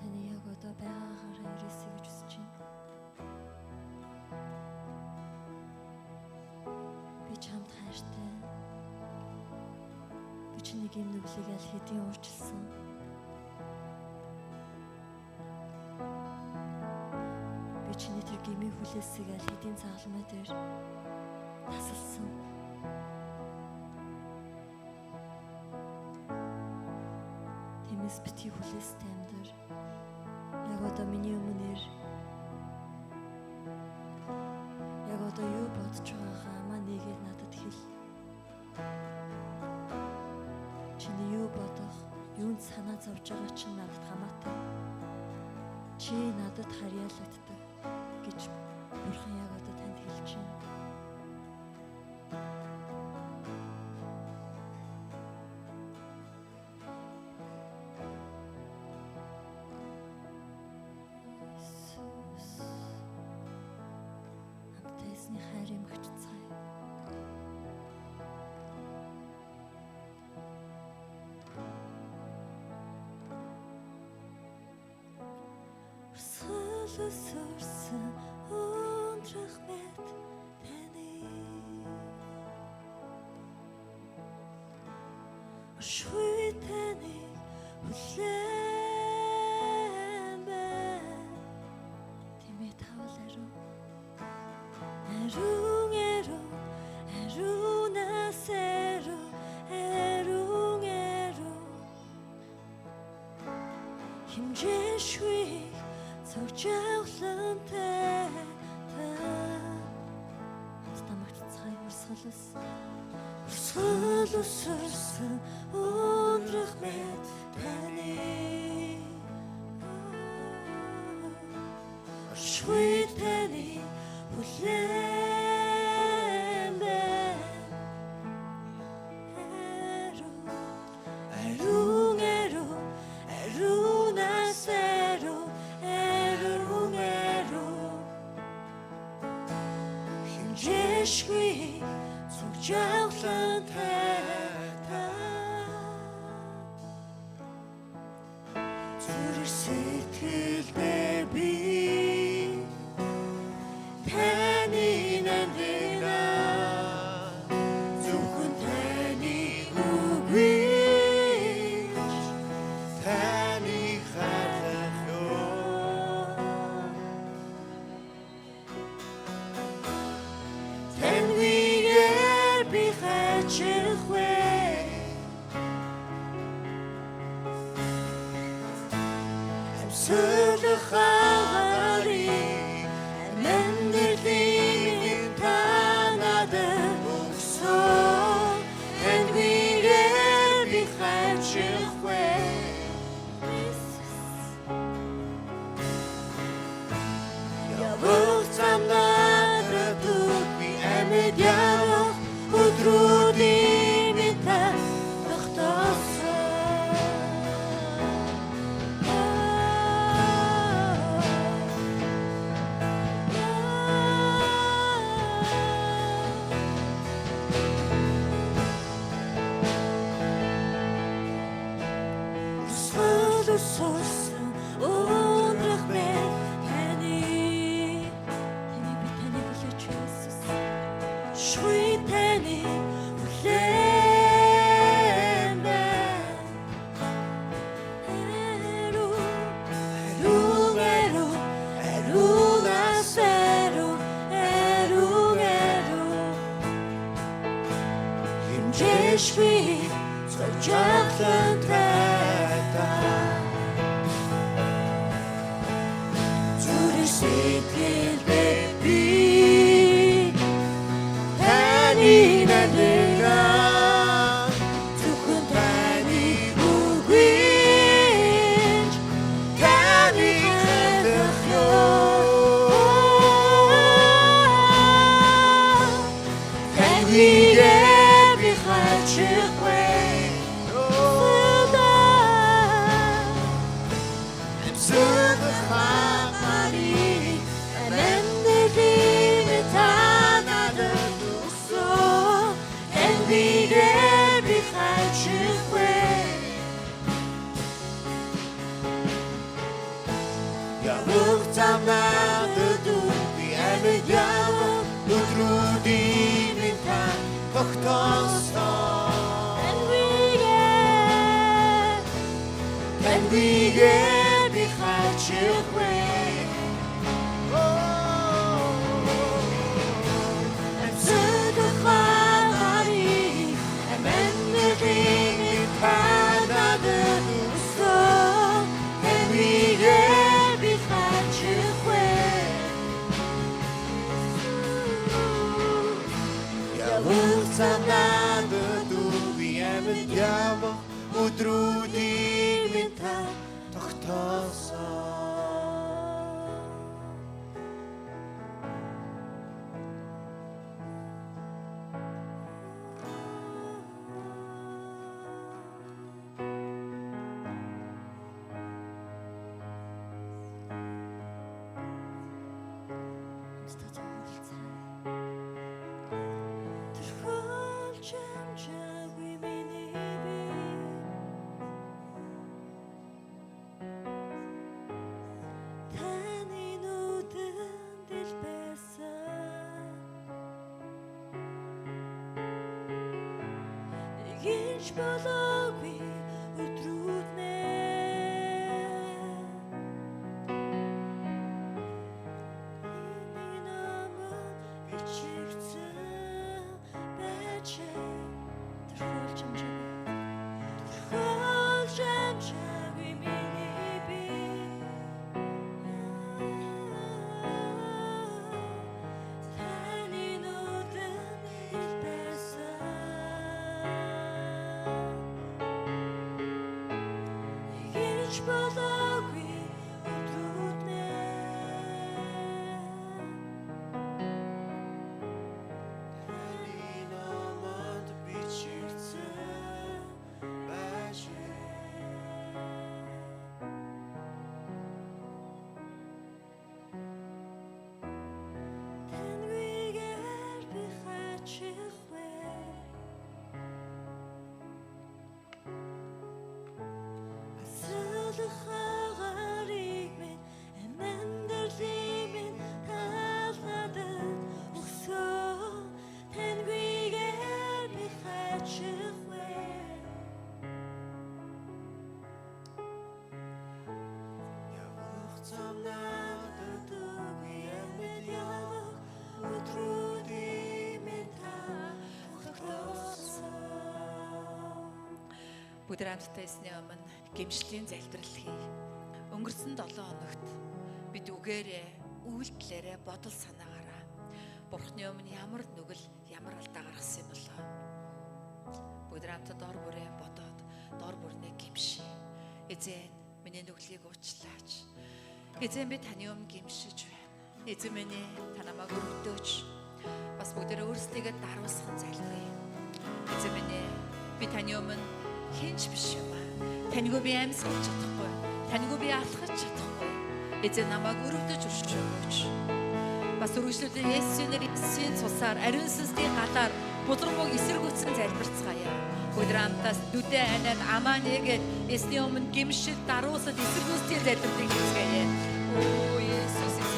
таны яг одоо байгаагаараа ирээсэй гэж хүсэж байна. Би чамд хайртай. Би чиний гэм нүглийг аль хэдийн уучлсан. Би чиний тэр гмийн хүлээсийг аль хэдийн цааламай дээр тасалсан. Тиймээс битгий хүлээстэй амьдар. Яг одоо миний өмнөр яг одоо юу бодож байгаагаа маа нэгээд надад хэл. Чиний юу бодох, юунд санаа зовж байгаа чинь надад хамаатай. Чи надад харьяалагддаг гэж Бурхан яг одоо танд хэлж байна. Амтайсны хайр эмгэгч цай. Өсөрсөн өндрөх мэт таны шүй таны хүлээн байна. Тэмээ тавларуу Эрунасэро химжээшгүй цогжаглантай тамагцай урсгалсан өндрөх мэт таны шүй таны хүлээн байна. Эрунасэро химжээшгүй цогжаглантай зүрх сэтгэлдээ би таны нандина зөвхөн таны үгүйч таны харах ёо таньвигээр би хайчих вэ амьсгалах агарыг амьдралын танад өгсөн таньвигээр би хайчих вэ явах замнаад би амьд явах өдрүүдийн минь та тогтоосон. Өсөрсөн өндрөх мэт таны би таны хүлээж Иесус шүй таны хүлээн байна. Эрунасэро химжээшгүй цогжаглантай зүрх сэтгэлдээ би таны нандина зөвхөн таны үгүйч таны харах ёо таньвигээр би хайчих вэ амьсгалах агарыг явах зам надад би амьд явах өдрүүдийн минь та тогтоосон. Таньвигээ би хайчихвэ. Надад би амьд явах өдрүүдийн минь та тогтоосон. болоогүй өдрүүд нэ намайг бичигдсэн байж тэрхүүлж амжаагүй миний бие таны нүдэн илбэсэн болоогүй өдрүүд нэ таны намайг бичигдсэн байж таньвигээр би хайчихвэ хагарыг минь амьдаралыг минь таалнадад өгсөн таньвигээр би хайчихвэ явах зам надад үгүй амьд явах өдрүүдийн минь та тогтоосон. Бүгд хамтдаа эсний өмнө гэмшлийн залбирал хий. Өнгөрсөн 7 хоногт бид үгээрээ, үйлдэлээрээ, бодол санаагаараа Бурхны өмнө ямар нүгэл, ямар алдаа гаргасан юм болоо. Бүгд хамтдаа дор бүрээ бодоод, дор бүрнээ гэмший. Эзэн миний нүглийг уучлаач. Эзэн би таны өмнө гэмшиж байна. Эзэн минь та намайг өргөдөөч. Бас бүгдээ өөрсдийгөө даруусган залбирая. Эзэн минь би таны өмнө хинч биш юм аа. Таньгүй би амьсгаж чадахгүй. Таньгүй би алхаж чадахгүй. Эзэн намайг өрөвдөж өршөөч. Бас үргэлжлүүлэн Есүсийн цусаар ариун сүнсний галаар бузаргууг эсэргүүцэн залбирцгаая. Бүгд хамтаас нүдэ анаад амаа нэгээд эсний өмнө гэмшил даруусад эсэргүүцэн залбирдаг хийцгээе. Оо Есүс эзэн.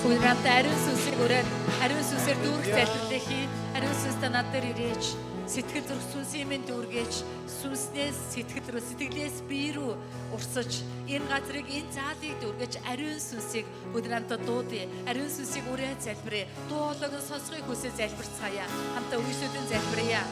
Бүгд ариун сүнсийг өрөөд ариун сүнсээр дүүрэх залбирлыг хий. Ариун сүнстэй над дээр ирээч. Сэтгэл зүрх сүнсийн минь дүүргээж, сүнснээс сэтгэл рүү, сэтгэлээс бие рүү урсаж, энэ газрыг, энэ заалыг дүүргэж ариун сүнсийг өдрөмтө дуудъя. Ариун сүнсийг өрөөд залбирая. Дуу хоолойг сонсохыг хүсэж залбирцгаая. Хамтаа үгшүүдэн залбирая.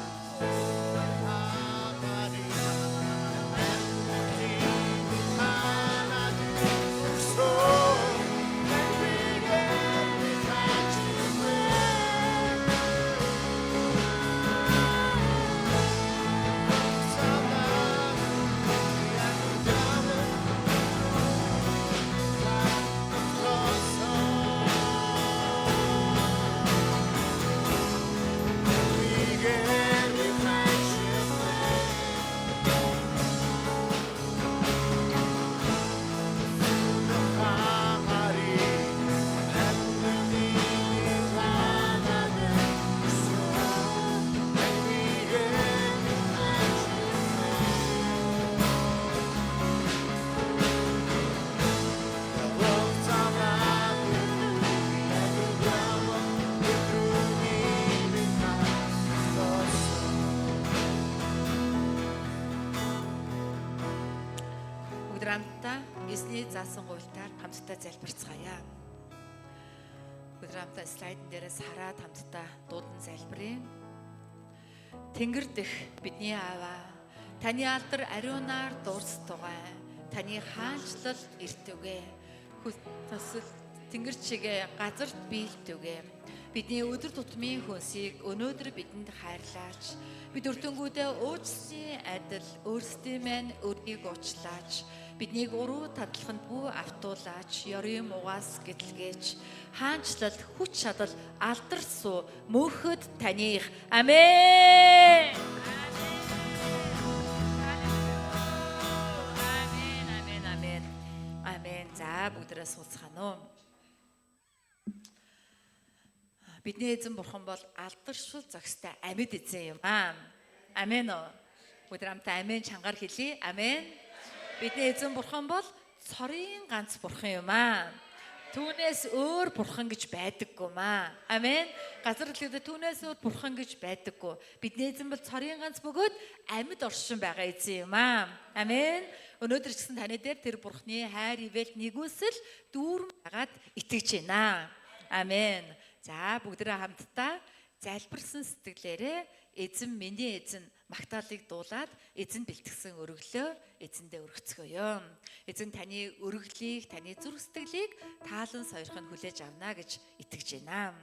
Эзний заасан гуйлтаар хамтдаа залбирцгаая. Өдрөмтө слайдн дээрээс хараад хамтдаа дуудан залбирая. Тэнгэр дэх бидний ааваа, таны алдар ариунаар дуурстугай, таны хаанчлал эртүгэ. Хүсэл тэнгэр чигээ газарт биелтүгэ. Бидний өдөр тутмын хөнсийг өнөөдөр бидэнд хайрлаач. Бид өртөнгүүдээ уучлсан адил өөрсдөө мань өрийг уучлаач. Биднийг уруу тадлаханд бүү автуулаач, ёрын муугаас гэтлгээч. Хаанчлал, хүч чадал, алдар суу мөнхөд таних. Амен. Амен. Амен. За бүгдээрээ сууцгаана уу. Бидний эзэн бурхан бол алдаршил зохистой амьд эзэн юм аа. Амен уу. Бүгдээрээ амен чангаар хэлье. Амен. Бидний эзэн бурхан бол цорын ганц бурхан юм аа. Түүнээс өөр бурхан гэж байдаггүй маа. Амен. Газар дэлхийд түүнээс өөр бурхан гэж байдаггүй. Бидний эзэн бол цорын ганц бөгөөд амьд оршин байгаа эзэн юм аа. Амен. Өнөөдөр ч гэсэн таны дээр тэр бурханы хайр ивэл нэгүсэл дүүрэн байгаад итгэж байна. Амен. За бүгдээрээ хамтдаа залбирсан сэтгэлээрээ эзэн миний эзэн магтаалыг дуулаад эзэн бэлтгэсэн өргөлөө эзэндээ өргөцгөөё. Эзэн таны өргөлийг, таны зүрх сэтгэлийг таалан сойрхон хүлээж авна гэж итгэж байна.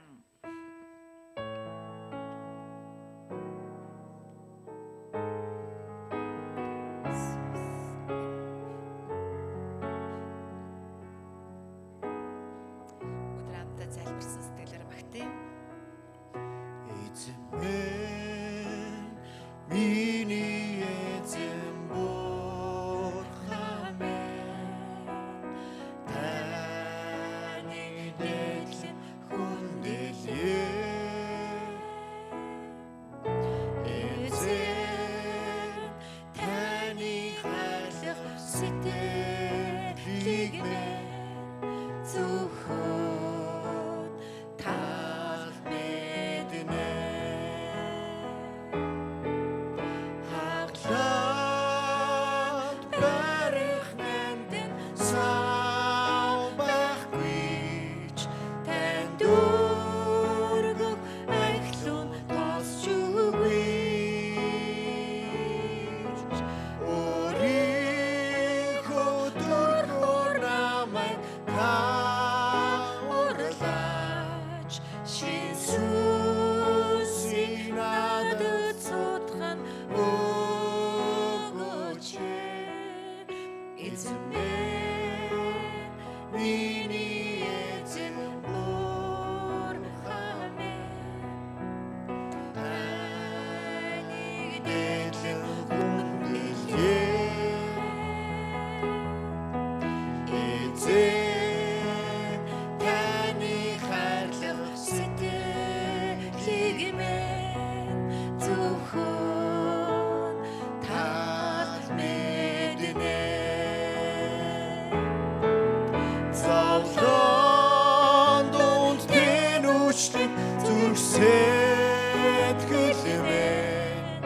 зүрх сэтгэлмэн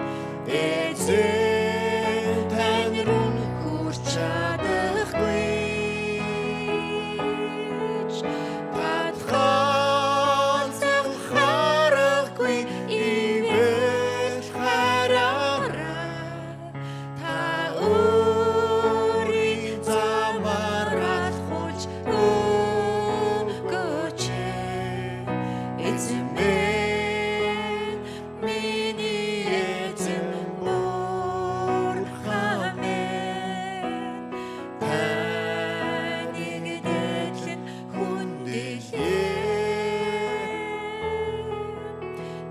эзэн тань руу хүрч чадахгүй Батхан харахгүй ивэл хараараа та өөрийн замаараа хулж өгөөч эзэн минь миний эзэн бурхан минь таныг дэглэн хүндэрлээ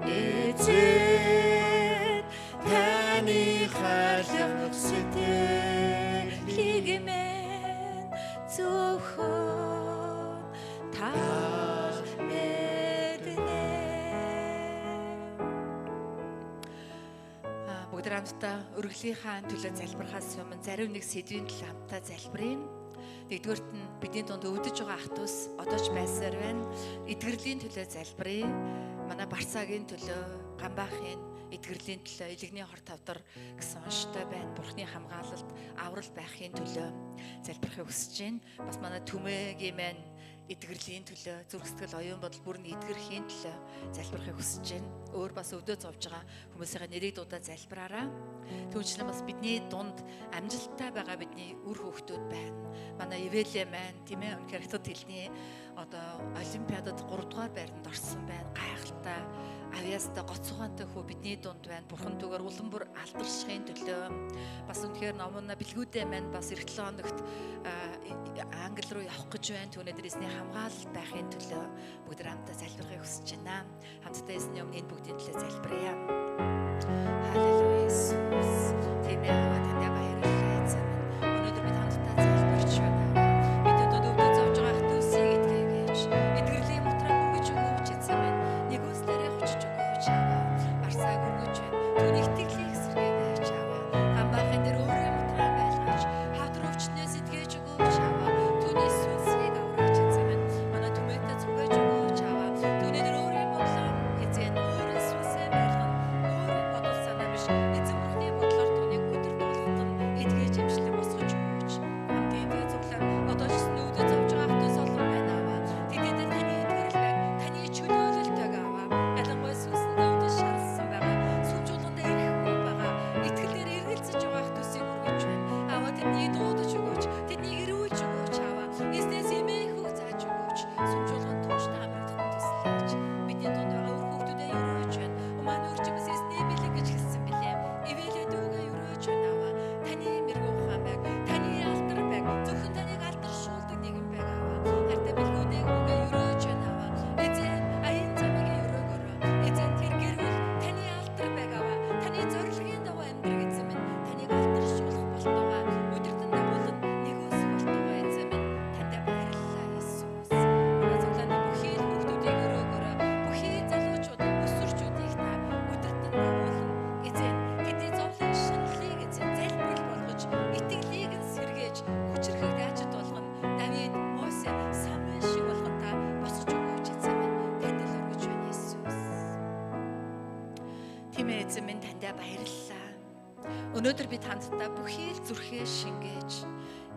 эзэн таны халах сэтгэлийг минь зөвхөн та мэднэ. Бүгд хамтдаа өргөлийнхаа төлөө залбирахаас өмнө зарим нэг сэдвийн төлөө хамтдаа залбирая. Нэгдүгээрт нь бидний дунд өвдөж байгаа ах トゥ ус одоо ч байсаар байна. Эдгэрлийн төлөө залбирая. Манай Барцаагийн төлөө, Гамбаахын эдгэрлийн төлөө, Илэгний хор тавдар гэсэн онцтой байна. Бурхны хамгаалалт, аврал байхын төлөө залбирахыг хүсэж байна. Бас манай Түмээгийн маань эдгэрлийн төлөө, зүрх сэтгэл оюун бодол бүрний эдгэрхийн төлөө залбирахыг хүсэж байна. Өөр бас өвдөө зовж байгаа хүмүүсийн нэрийг дуудаад залбираараа. Түүнчлэн бас бидний дунд амжилттай байгаа бидний үр хүүхдүүд байна. Манай Ивэлэ маань тийм ээ үнэхээр хятад хэлний одоо олимпиадад 3 дугаар байранд орсон байна. Гайхалтай авьяастай гоцгоонтой хүү бидний дунд байна. Бурхан түгээр улам бүр алдаршихын төлөө бас үнэхээр номоно бэлгүүдээ маань бас эх 7 хоногт Англи руу явах гэж байна. Түүнээр эзний хамгаалалт байхын төлөө бүгд хамтдаа залбирахыг хүсэж байна. Хамтдаа эзний өмнө энэ бүгдийн төлөө залбирая. Халелуя Иесус. Тийм ээ таны баярлалаа эзэн. Өнөөдөр бид хамтдаа залбирч байна. Бид одоо өвдөө зовж байгаа ах トゥ усыг эдгэгээч. Эдгэрлийн мотраа хүргэж өгөөч эзэн минь. Нэг үслээрээ хүчж өгөөч аваа. Барсааг өргөж байна. Түүний итгэлийг эсэргээрээч аваа. Гамбаахын дээр өөрөө мотраа байлгаж хавд руу өвчнөөс эдгэж өгөөч аваа. Түүний сүнсийг авраач эзэн минь. Манай түмээтэй зүгээж өгөөч аваа. Түүний дээр өөрийн бодлоо эзэн өөрөө сүнсээ байлгана. Өөрийн бодол санаа биш. Эзэн бурхны бодлоор түүнийг өдөр дуулгатан эдгэж имжлэн босгож өгөөч. Хамтын эдгээ зөвлөр одоо ч өвдөө зовж байгаа ах トゥ ус олон байна аваа. Тэдний дээр таны эдгэрэл байг. Таны чөлөөлөлтөг аваа. Ялангуяа сүнсэндээ өвдөө шаалсан байгаа. Сүмжуулганд ирэхгүй байгаа. Итгэлээр эргэлзэж байгаа ах トゥ усыг өргөж байна. Аваа тэднийг дуудаж өгөөч. Тэднийг эрүүлж өгөөч аваа. Эзнээс эмээх зааж өгөөч. Сүмжуулганд тууштай хамрагдахын туслаач. Бидний дунд байгаа үр хүүхдүүдэд өрөөж байна. Умааны өрчмөс эзний бэлэг гэж хэлсэн билээ. Ивэлээ дүүгээ өрөөж байна аваа. Таны мэрэгүү ухаан байг. Таны алдар байг. Зөвхөн таныг алдаршуулдаг нэгэн байг аваа. Хартай бэлгүүдийг үгээ өрөөж байна аваа. Эзэн аян замыг өрөөгөөрөө. Эзэн тэр гэрвэл таны алдар байг аваа. Таны зорилгын дагуу амьдрах эзэн минь. Таныг алдаршуулах болтугай. Өдөртөн дагуулan нэг үс болтугай эзэн минь. Танд баярлалаа Иесус. Манай цуглааны бүхий л хүүхдүүдийг өрөөгөөрөө. Бүхий залуучуудыг, өсвөрчүүдийг та өдөртөн дагуулan эзэн тэдний зовлон шинэлийг эзэн залбирал болгож, итгэлийг нь сэргээж, хүчрхэг даажид болгоно. Давид, Мосе, Самуэль шиг болгон та босгож өгөөч эзэн минь. Танд л өргөж байна Иесус. Тийм ээ эзэн минь танд баярлалаа. Өнөөдөр бид хамтдаа бүхий л зүрхээ шингээж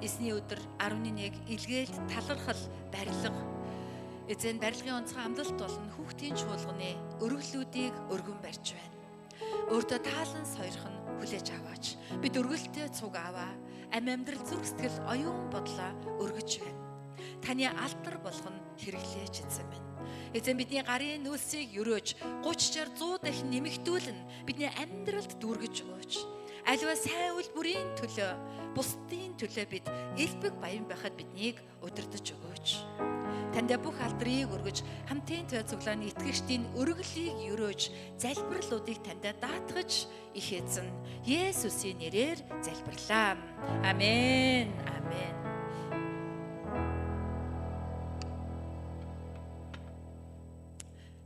эзний өдөр 11 илгээлт талархал барилга эзэн барилгын онцгой амлалт болон хүүхдийн чуулганы өргөлүүдийг өргөн барьж байна. Өөртөө таалан сойрхон хүлээж аваач. Бид өргөлтөө цуг аваа. Амьдрал зүрх сэтгэл оюун бодлоо өргөж байна. Таны алдар болгоно хэрэглээж эзэн минь. Эзэн бидний гарын нөөцийг өрөөж 30 60 100 дахин нэмэгдүүлэн бидний амьдралд дүүргэж өгөөч. Аливаа сайн үйл бүрийн төлөө, бусдын төлөө бид элбэг баян байхад биднийг удирдах өгөөч. Танд бүх алдрыг өргөж, хамтын төв цуглааны итгэгчдийн өргөлийг өрөөж, залбирлуудыг танд даатгаж их эзэн Есүсийн нэрээр залбирлаа. Амен. Амен.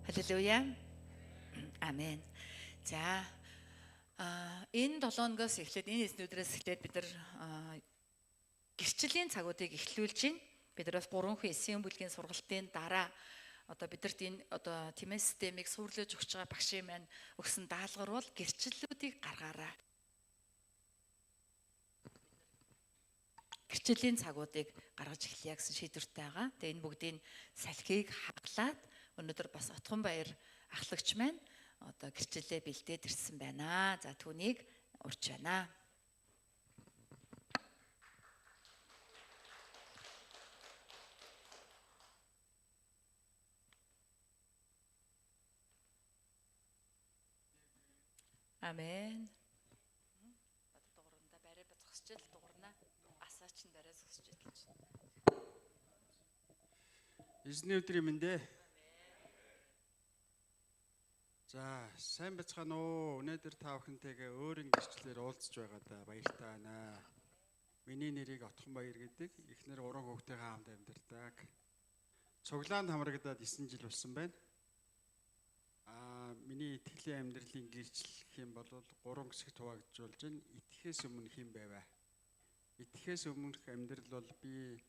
Халелуя. Амен. За энэ 7 хоногоос эхлээд энэ эзнүүдээс эхлээд бид нар гэрчлэлийн цагуудыг эхлүүлж байна. Бид нар бас 3 хүн эсийн бүлгийн сургалтын дараа одоо бидэрт энэ одоо тийм ээ системийг сүрлэж өгч байгаа багшийн маань өгсөн даалгавар бол гэрчлэлүүдийг гаргаарай. Гэрчлэлийн цагуудыг гаргаж эхлэе гэсэн шийдвэртэй байгаа. Тэгээ энэ бүгдийн салхийг хаглаад өнөөдөр бас Отхон баяр ахлагч маань одоо гэрчлэлээ бэлдээд ирсэн байна. За түүнийг урьж байна. Амен. Дугууранда барай зогсож ил дугуурна асаач нь барай зогсож идэлж. Эзний өдрийн мэндэ. За, сайн бацгаана уу. Өнөөдөр та бүхэнтэйгээ өөрийн гэрчлэлээр уулзж байгаадаа баяртай байна. Миний нэрийг Отхон баяр гэдэг. Эхнэр 3 хүүхдтэйгээ хамт амьдардаг. Цуглаанд хамрагдаад 9 жил болсон байна. Миний итгэлийн амьдралын гэрчлэл гэх юм бол 3 хэсэгт хуваагдуулж байна. Итгэхээс өмнө хэн байваа? Итгэхээс өмнөх амьдрал бол би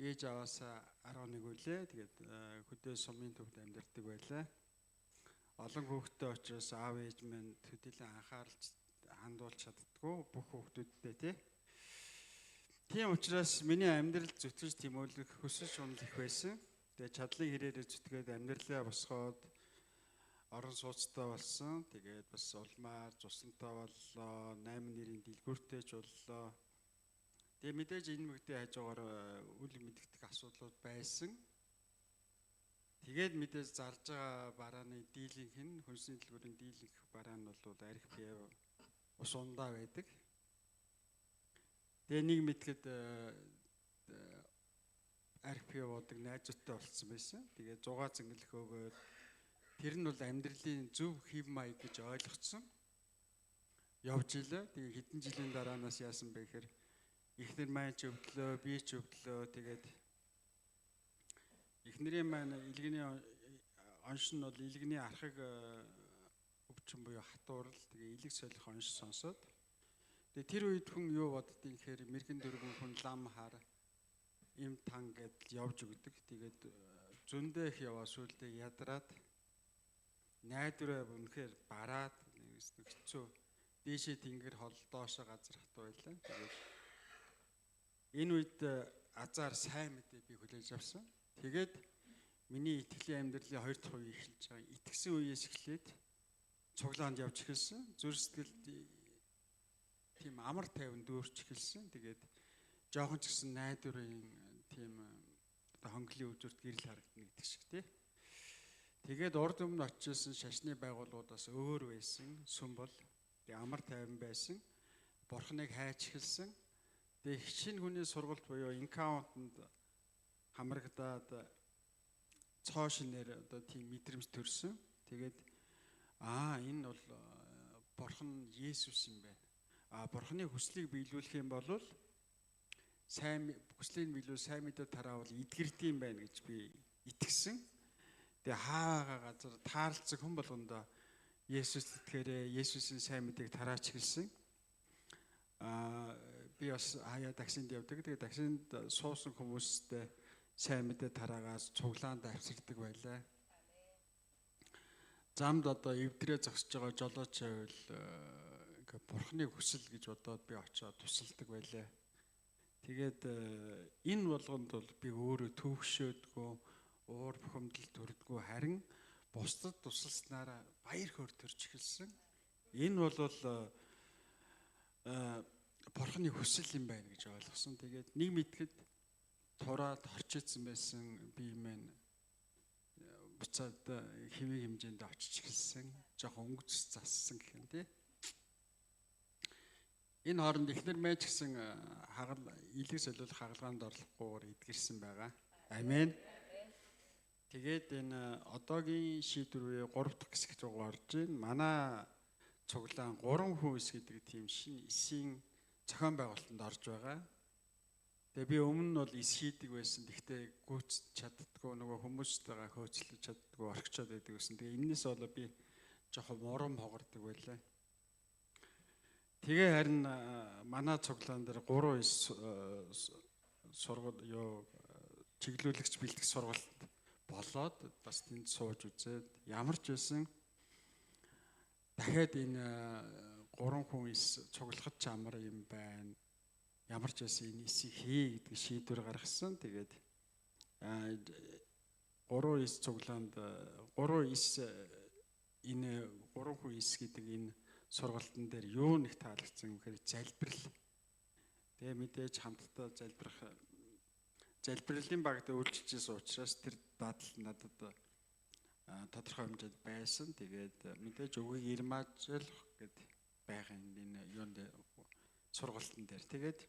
ээж аваасаа 11 үлээ. Тэгээд хөдөө сумын төвд амьдардаг байлаа. Олон хүүхэдтэй учраас аав ээж минь төдийлөн анхаарал хандуулж чаддгүй бүх хүүхдүүдтэй тий. Тийм учраас миний амьдрал зүтгэж тэмүүлэх хүсэл шунал их байсан. Тэгээд чадлын хэрээрээ зүтгээд амьдралаа босгоод орон сууцтай болсон. Тэгээд бас улмаар цусантай боллоо. 8 нэрийн дэлгүүртэйч боллоо. Тэгээд мэдээж энэ мөгдөө хажуугаар үл мэдэгдэх асуудлууд байсан. Тэгээд мэдээж зарж байгаа барааны дийлэнх нь хүнсний дэлгүүрийн дийлэнх бараа нь бол RPF ус ундаа байдаг. Тэгээд нэг мэдгэд RPF-уудыг найзуудтай болцсон байсан. Тэгээд 6 зингэлэх өгөөд тэр нь бол амьдралын зөв хэв маяг гэж ойлгоцсон. Явж илээ. Тэгээд хэдэн жилийн дараанаас яасан бэ гэхээр эхнэр маань ч өвдлөө, би ч өвдлөө. Тэгээд эхнэрийн маань илгэний онш нь бол илгэний архаг өвчин буюу хатуурал. Тэгээ илэг солих онш сонсоод. Тэгээ тэр үед хүн юу боддгийг гэхээр мэрэгэн дөрвөн хүн лам хар им тан гэдэл явж өгдөг. Тэгээд зөндөө их яваа сүлдээ ядраад найдвараа үнэхээр бараад хэцүү дээшээ тэнгэр хол доошоо газар хатуу байлаа. Тэгээд энэ үед азар сайн мэдээ би хүлээж авсан. Тэгээд миний итгэлийн амьдралын 2 дахь үе эхэлж байгаа. Итгэсэн үеэс эхлээд цуглаанд явж эхэлсэн. Зүрх сэтгэлд тийм амар тайван дүүрч эхэлсэн. Тэгээд жоохон ч гэсэн найдварын тийм хонглын үзүүрт гэрэл харагдана гэдэг шиг тий. Тэгээд урд өмнө очижсэн шашны байгууллагуудаас өөр байсан. Сүм бол амар тайван байсан. Бурхныг хайж эхэлсэн. Тэгээд хичээн хүний сургалт буюу инкаунтанд хамрагдаад цоо шинээр одоо тийм мэдрэмж төрсөн. Тэгээд энэ бол Бурхан Есүс юм байна. Бурханы хүслийг биелүүлэх юм бол сайн хүслийг биелүүл сайн мэдээ тараавал эдгэрдэм байна гэж би итгэсэн. Тэгээ хаагаа газар таарлцаг хүн болгондоо Есүс итгээрээ Есүсийн сайн мэдээг тараач хэлсэн. Би бас хаяа таксинд явдаг. Тэгээ таксинд суусан хүмүүстэй сайн мэдээ тараагаас цуглаанд авчирдаг байлаа. Замд одоо эвдрээ зогсож байгаа жолооч байвал Бурхны хүсэл гэж бодоод би очиод тусалдаг байлаа. Тэгээд энэ болгонд бол би өөрөө төвөгшөөдгөө уур бухимдал төрдгөө харин бусдад тусалснараа баяр хөөр төрж эхэлсэн. Энэ бол Бурхны хүсэл юм байна гэж ойлгосон. Тэгээд нэг мэдгэд тураад хорчидсан байсан би маань буцаад хэвийн хэмжээнд очиж эхэлсэн. Жохон өнгөц зассан гэх юм тий. Энэ хооронд эхнэр мэж гэсэн илэг солиулах хагалгаанд орлохгүйгээр эдгэрсэн байгаа. Амен. Тэгээд энэ одоогийн шийдвэр 3 дахь хэсэгт орж байна. Манай цуглаан 3 хүүс гэдэг тийм шинэ эсийн зохион байгуулалтанд орж байгаа. Тэгээ би өмнө нь бол эс хийдэг байсан. Гэхдээ гүйцэж чаддгүй нөгөө хүмүүстэйгээ хөөцлөж чаддгүй орхичод байдаг гэсэн. Тэгээ энэс болоо би жоохон мурам хогардаг байлаа. Тэгээ харин манай цуглаан дээр 3 эс сургууль чиглүүлэгч бэлтгэх сургалт олоод бас тэнд сууж үзээд ямар ч байсан дахиад энэ 3 хүн ис цуглахад ч амар юм байна. Ямар ч байсан энэ исийг хий гэдэг шийдвэр гаргасан. Тэгээд 3 ис цуглаанд 3 ис энэ 3 хүн ис гэдэг энэ сургалтын дээр юу нэг таалагдсан гэхээр залбирал. Тэгээ мэдээж хамтдаа залбирлын багт үйлчилжсэн учраас тэр дадал надад тодорхой хэмжээнд байсан. Тэгээд мэдээж үгийг ирмаажлах гэд байгаа энэ юунд сургалтын дээр. Тэгээд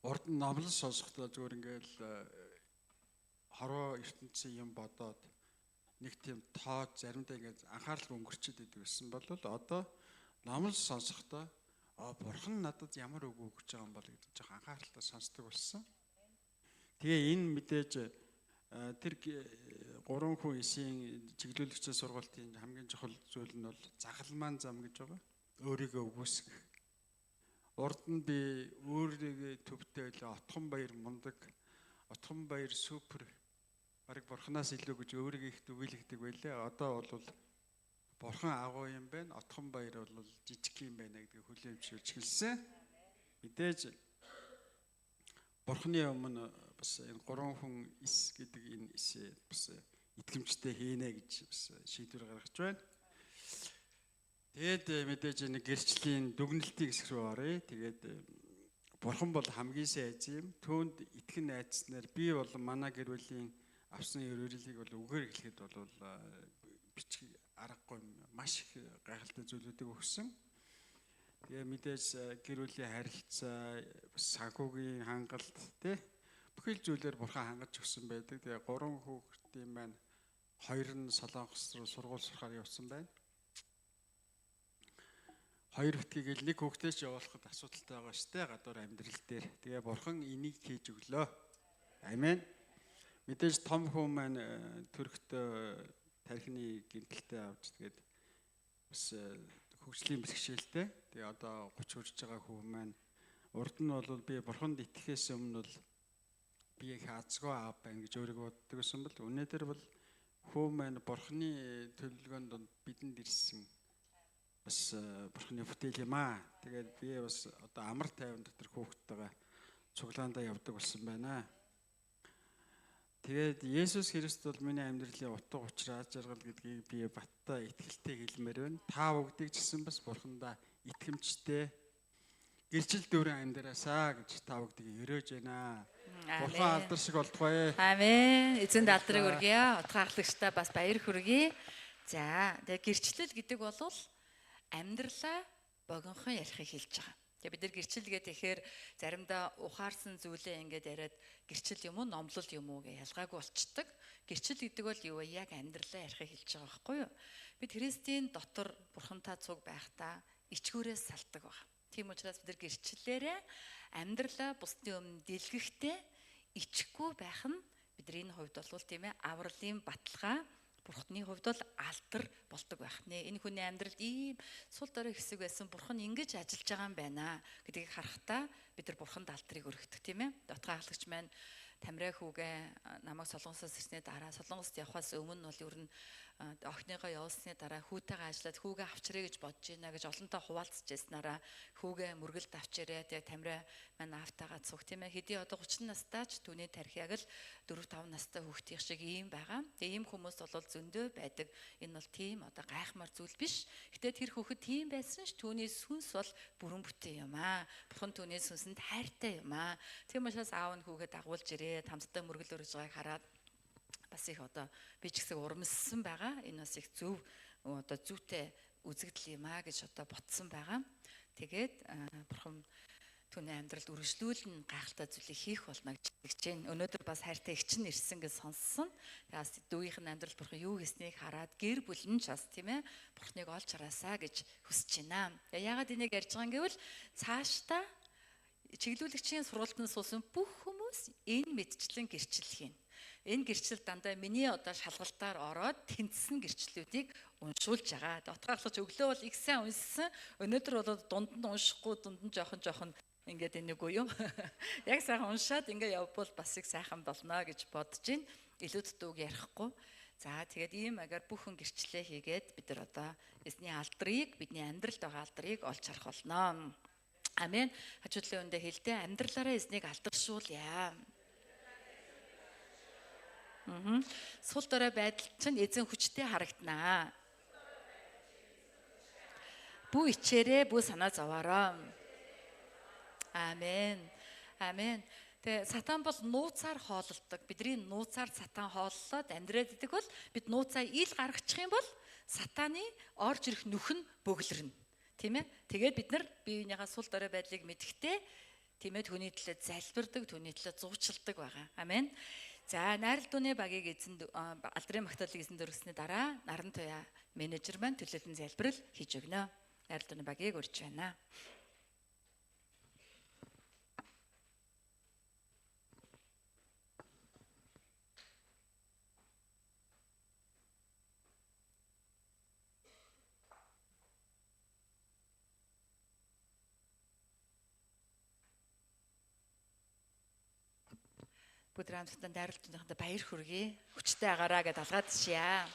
урд нь номлол сонсохдоо зүгээр ингээл хороо ертөнцийн юм бодоод нэг тийм тоо заримдаа ингээд анхаарал өнгөрчөд идэг гэсэн бол одоо номлол сонсохдоо бурхан надад ямар үг өгч байгаа юм бол гэдэг жоох анхааралтай сонсдог болсон. Тэгээ энэ мэдээж тэр 3 хүн исийн чиглүүлэгчийн сургалтын хамгийн чухал зүйл нь бол загалмаан зам гэж байгаа. Өөрийгөө үгүйсгэх. Урд нь би өөрийгөө төвтэй байлаа, Отхон баяр мундаг, Отхон баяр супер, бараг бурханаас илүү гэж өөрийгөө их дүгийлэгдэг байлаа. Одоо бол бурхан агуу юм байна, Отхон баяр бол жижиг юм байна гэдгийг хүлээмжшүүлж хэлсэн. Мэдээж бурханы өмнө бас энэ 3 хүн ис гэдэг энэ исээ бас итгэмжтэй хийнэ гэж бас шийдвэр гаргаж байна. Тэгээд мэдээж энэ гэрчлийн дүгнэлтийн хэсэг рүү оръё. Тэгээд бурхан бол хамгийн сайн эз юм. Түүнд итгэн найдснаар би бол манай гэр бүлийн авсан өрөөлийг бол үгээр хэлэхэд бол бичих аргагүй маш их гайхалтай зүйлүүдийг өгсөн. Тэгээ мэдээж гэр бүлийн харилцаа, санхүүгийн хангалт тий бүхэл зүйлээр бурхан хангаж өгсөн байдаг. Тэгээ 3 хүүхдийн маань 2 нь Солонгос руу сургууль сурахаар явсан байна. 2 битгийгэл нэг хүүхдээс явуулахад асуудалтай байгаа штэ гадуур амьдрал дээр. Тэгээ бурхан энийг хийж өглөө. Амен. Мэдээж том хүн маань төрхтөө тархины гэмтэлтэй авч тэгээд бас хөгжлийн бэрхшээлтэй. Тэгээ одоо 30 хүрч байгаа хүн маань урд нь бол би бурханд итгэхээс өмнө бол би их азгүй аав байна гэж өөрийгөө боддог гэсэн бол өнөөдөр бол хүн маань бурханы төлөвлөгөөнд бидэнд ирсэн бас бурханы бүтээл юм аа. Тэгээд би бас одоо амар тайван дотор хүүхдтэйгээ цуглаандаа явдаг болсон байна. Тэгээд Есүс Христ бол миний амьдралын утга учир аз жаргал гэдгийг би баттай итгэлтэй хэлмээр байна. Та бүгдийг ч гэсэн бас бурхандаа итгэмжтэй гэрчил дүүрэн амьдраасаа гэж та бүгдийг өрөөж байна. Бурхан алдар шиг болтугай. Амен. Эзэн алдрыг өргөе. Утга ахлагчтай бас баяр хүргэе. За, тэгээ гэрчлэл гэдэг бол амьдралаа богинохон ярихыг хэлж байгаа. Тэгээ бид нар гэрчил гэдэг ихээр заримдаа ухаарсан зүйлээ ингээд яриад гэрчил юм уу, номлол юм уу гэж ялгаагүй болчдөг. Гэрчил гэдэг бол юу вэ? Яг амьдралаа ярихыг хэлж байгаа байхгүй юу? Бид Христийн дотор бурхантай цуг байхдаа ичгүүрээс салдаг байна. Тийм учраас бид нар гэрчлэлээрээ амьдралаа бусдын өмнө дэлгэхдээ ичгүй байх нь бидний хувьд бол тийм ээ авралын баталгаа. Бурхны хувьд бол алдар болдог байх нэ. Энэ хүний амьдралд ийм сул дорой хэсэг байсан. Бурхан ингэж ажиллаж байгаа юм байна гэдгийг харахтаа бид нар бурханд алдрыг өргөдөг тийм ээ. Утга ахлагч маань Тамираа хүүгээ намайг Солонгосоос ирсний дараа Солонгост явхаас өмнө бол ер нь охиныгоо явуулсны дараа хүүтэйгээ ажиллаад хүүгээ авчирээ гэж бодож байна гэж олонтоо хуваалцж яснараа хүүгээ мөргөлд авчирээ. Тэгээ Тамираа маань автагаа цуг тийм ээ. Хэдий одоо 30 настай ч түүний тархиаг л 4-5 настай хүүхдийн шиг ийм байгаа. Тэгээ ийм хүмүүс бол зөндөө байдаг. Энэ бол тийм одоо гайхмаар зүйл биш. Гэтэ тэр хүүхэд тийм байсан ш түүний сүнс бол бүрэн бүтээн юм аа. Бурхан түүний сүнсэнд хайртай юм аа. Тийм учраас аав нь хүүгээ дагуулж ирээд хамтдаа мөргөл өргөж байгааг хараад бас их одоо би ч гэсэн урамссан байгаа. Энэ бас их зөв одоо зүйтэй үзэгдэл юм аа гэж одоо ботсон байгаа. Тэгээд бурхан түүний амьдралд үргэлжлүүлэн гайхалтай зүйлийг хийх болно гэж хэлж байна. Өнөөдөр бас хайртай эгч нь ирсэн гэж сонссон. Тэгээс дүүийнх нь амьдрал бурхан юу хийснийг хараад гэр бүл нь ч бас тийм ээ бурханыг олж хараасаа гэж хүсэж байна. Яагаад энийг ярьж байгаа юм гэвэл цаашдаа чиглүүлэгчийн сургалтанд суусан бүх хүмүүс энэ мэдчлэн гэрчлэл хийнэ. Энэ гэрчлэл дандаа миний одоо шалгалтаар ороод тэнцсэн гэрчлэлүүдийг уншуулж байгаа. Утга ахлагч өглөө бол их сайн уншсан. Өнөөдөр бол дунд нь уншихгүй, дунд нь жоохон Ингээд энэ үгүй юу? Яг сайхан уншаад ингээ явбал бас их сайхан болно гэж бодож байна. Илүүд дүүг ярихгүй. За тэгээд ийм агаар бүхэн гэрчлээ хийгээд бид нар одоо эзний алдрыг, бидний амьдралд байгаа алдрыг олж харах болно. Амен. Хажуудлын үндэ хэлдэ амьдралаараа эзнийг алдаршуулъя. Сул дорой байдал чинь эзэн хүчтэй харагданаа. Бүү ичээрээ, бүү санаа зовоороо. Амен. Амен. Тэгээ сатан бол нууцаар хоололдог. Бидний нууцаар сатан хооллоод амьдраад идэг бол бид нууцаа ил гаргачих юм бол сатаны орж ирэх нүх нь бөглөрнө. Тийм ээ? Тэгээд бид нар биенийхээ сул дорой байдлыг мэдхтээ тийм ээ түүний төлөө залбирдаг, түүний төлөө зуучилдаг байгаа. Амен. За найрал дууны багийг алдрын магтаалыг эзэн дөргсөний дараа наран туяа менежер маань төлөөлөн залбирал хийж өгнө. Найрал дууны багийг урьж байна. Бүгд хамтдаа найрал дууныханд баяр хүргэе. Хүчтэй агаараа гэдээ алгаад шийа.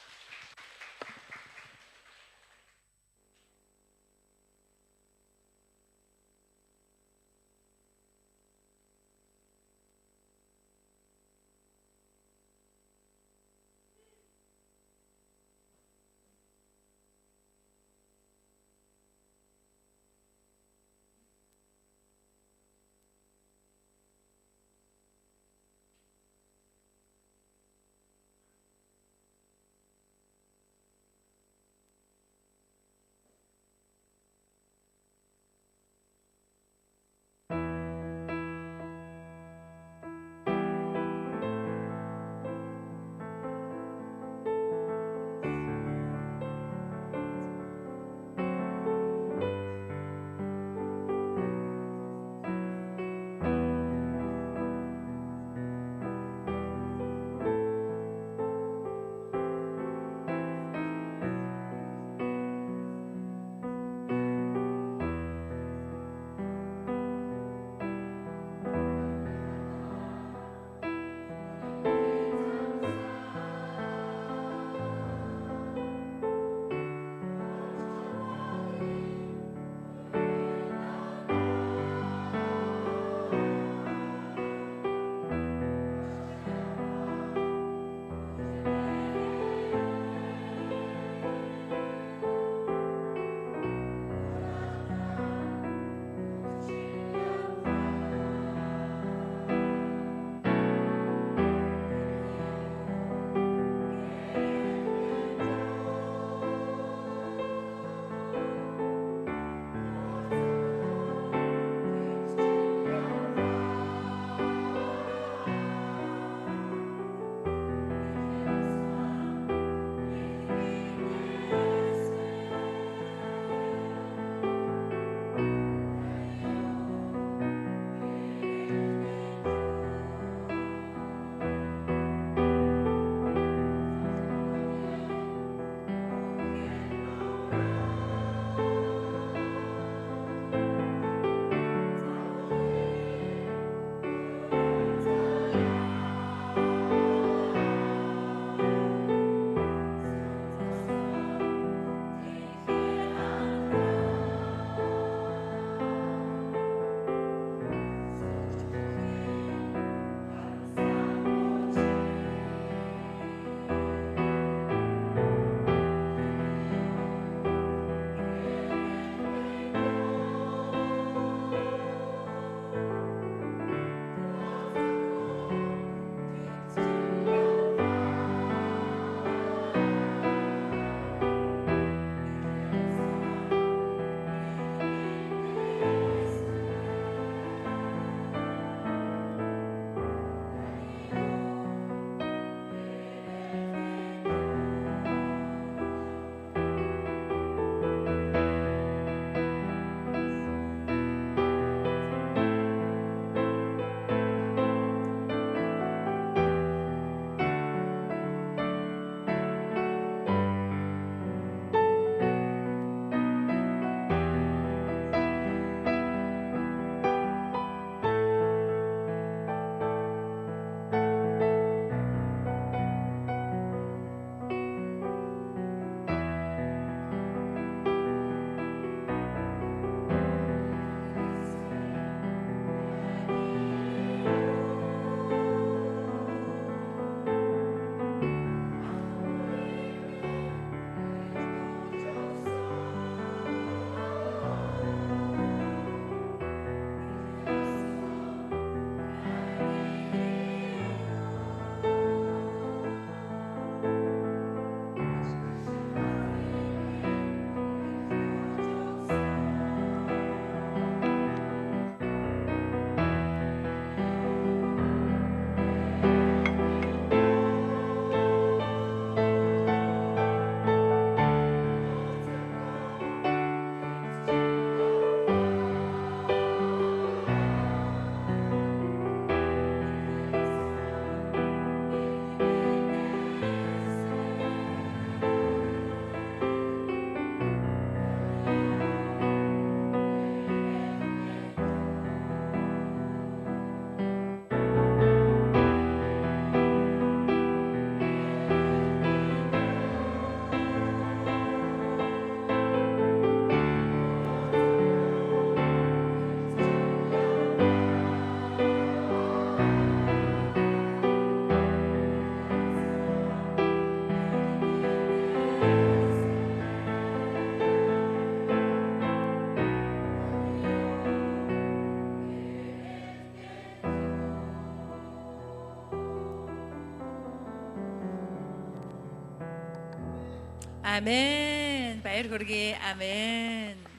Амен. Баяр хүргэе. Амен.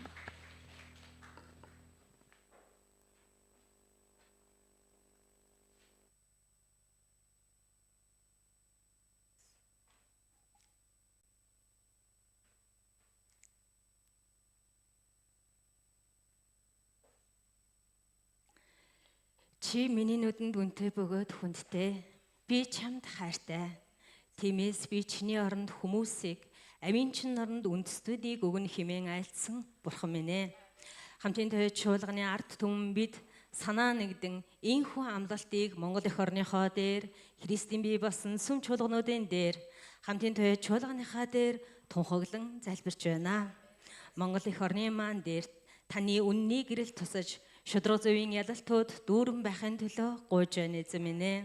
Чи миний нүдэнд үнэтэй бөгөөд хүндтэй. Би чамд хайртай. Тиймээс би чиний оронд хүмүүсийг, амийн чин оронд үндэстүүдийг өгнө хэмээн айлдсан Бурхан минь ээ. Хамтын тойд чуулганы ард түмэн бид санаа нэгдэн энэхүү амлалтыг Монгол эх орныхоо дээр, Христийн бие болсон сүм чуулгануудын дээр, хамтын тойд чуулганыхаа дээр тунхаглан залбирч байна. Монгол эх орны маань дээр таны үннийг гэрэл тусаж шудраг зүйн ялалтууд дүүрэн байхын төлөө гуйж байна эзэн минь ээ.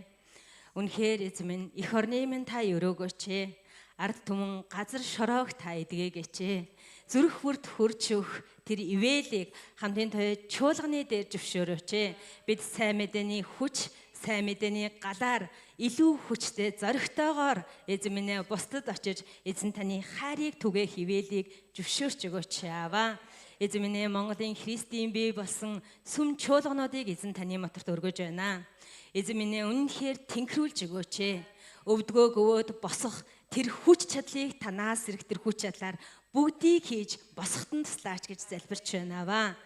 Үнэхээр эзэн минь эх орны минь та өрөөгөөч ээ. Ард түмэн газар шороог та эдгээгээч ээ. Зүрх бүрт хурж өгөх тэр ивэлийг хамтын тойд чуулганы дээр зөвшөөрөөч ээ. Бид сайн мэдээний хүч, сайн мэдээний галаар илүү хүчтэй зоригтойгоор эзэн минь ээ бусдад очиж эзэн таны хайрыг түгээх ивэлийг зөвшөөрч өгөөч ааваа. Эзэн минь Монголын Христийн бие болсон сүм чуулгануудыг эзэн таны моторт өргөж байна. Эзэн минь үнэнхээр тэнхрүүлж өгөөч ээ. Өвдгөө гөвөөд босох тэр хүч чадлыг танаас ирэх тэр хүч чадлаар бүгдийг хийж босохтон туслаач гэж залбирч байна аваа.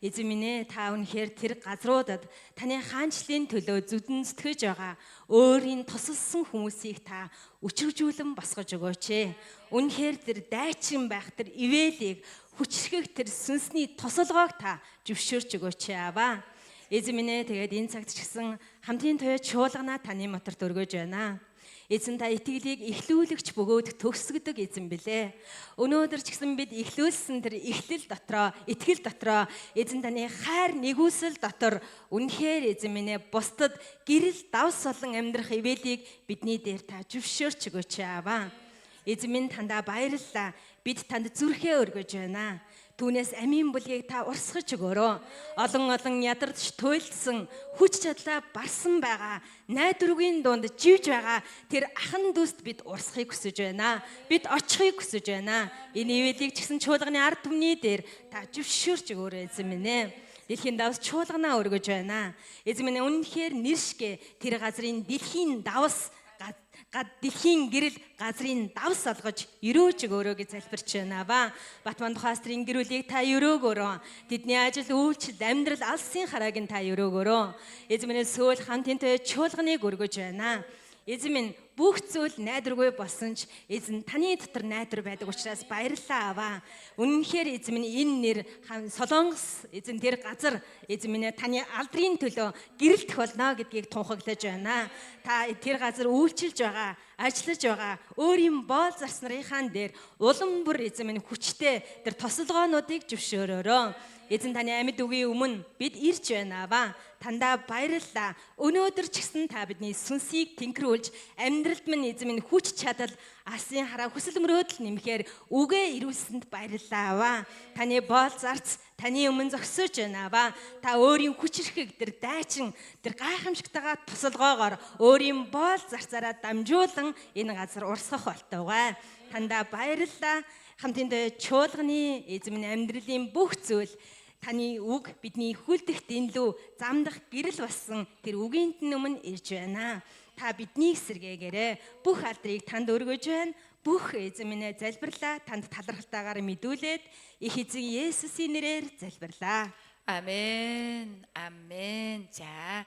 Эзэн минь та үнэхээр тэр газруудад таны хаанчлалын төлөө зүдэн зүтгэж байгаа өөрийн тусалсан хүмүүсийг та өчргжүүлэн босгож өгөөч ээ. Үнэхээр тэр дайчин байх тэр ивэлийг хүчрхэг тэр сүнсний тусалгоог та зөвшөөрч өгөөч ааваа. Эзэн минь тэгээд энэ цагт ч гэсэн хамтын тойд чуулганаа таны моторт өргөж байна. Эзэн та итгэлийг эхлүүлэгч бөгөөд төгсгдөг эзэн билээ. Өнөөдөр ч гэсэн бид эхлүүлсэн тэр эхлэл дотроо, итгэл дотроо эзэн таны хайр нэгүсэл дотор үнэхээр эзэн минь бусдад гэрэл давс болон амьдрах ивэлийг бидний дээр та зөвшөөрч өгөөч ааваа. Эзэн минь тандаа баярлалаа. Бид танд зүрхээ өргөж байна. Түүнээс амийн бүлгийг та урсгаж өгөөрэй. Олон ядарч туйлдсан хүч чадлаа барсан байгаа найдваргийн дунд живж байгаа тэр ахан дүүст бид урсахыг хүсэж байна. Бид очихыг хүсэж байна. Энэ ивэлийг ч гэсэн чуулганы ард түмний дээр та зөвшөөрч өгөөрэй эзэн минь ээ. Дэлхийн давс чуулганаа өргөж байна. Эзэн минь үнэнхээр нэршгэ тэр газрын дэлхийн давс дэлхийн гэрэл газрын давс олгож өрөөж өгөөрэй гэж залбирч байна ба. Батман тухайстрын гэрүүлийг та өрөөгөөрөө. Тэдний ажил үйлчлэл амьдрал алсын харааг нь та өрөөгөөрөө. Эзэн минь сөүл хамтын тойд чуулганыг өргөж байна. Эзэн минь бүх зүйл найдваргүй болсон ч эзэн таны дотор найдвар байдаг учраас баярлалаа аваа. Үнэнхээр эзэн минь энэ нэр Солонгос эзэн тэр газар эзэн минь таны алдрын төлөө гэрэлтэх болно гэдгийг тунхаглаж байна. Та тэр газар үйлчилж байгаа, ажиллаж байгаа өөрийн боол зарц нарынхаа дээр улам бүр эзэн минь хүчтэй тэр тосолгоонуудыг зөвшөөрөөрөө. Эзэн таны амьд үгийн өмнө бид ирж байна аваа. Тандаа баярлалаа. Өнөөдөр ч гэсэн та бидний сүнсийг тэнхрүүлж амьдралд минь эзэн минь хүч чадал алсын хараа хүсэл мөрөөдөл нэмэхээр үгээ ирүүлсэнд баярлалаа аваа. Таны боол зарц таны өмнө зогсож байна аваа. Та өөрийн хүчрхэг тэр дайчин тэр гайхамшигтайгаа тусалгоогоор өөрийн боол зарцаараа дамжуулан энэ газар урсгах болтойгоо. Тандаа баярлалаа. Хамтын тойд чуулганы эзэн минь амьдралын бүх зүйл таны үг бидний хүлдэх дэнлүү замдах гэрэл болсон тэр үгийнт нь өмнө ирж байна. Та биднийг сэргээгээрэй. Бүх алдрыг танд өргөж байна. Бүх эзэн минь залбирлаа. Танд талархалтайгаар мэдүүлээд их эзэн Есүсийн нэрээр залбирлаа. Амен. Амен. За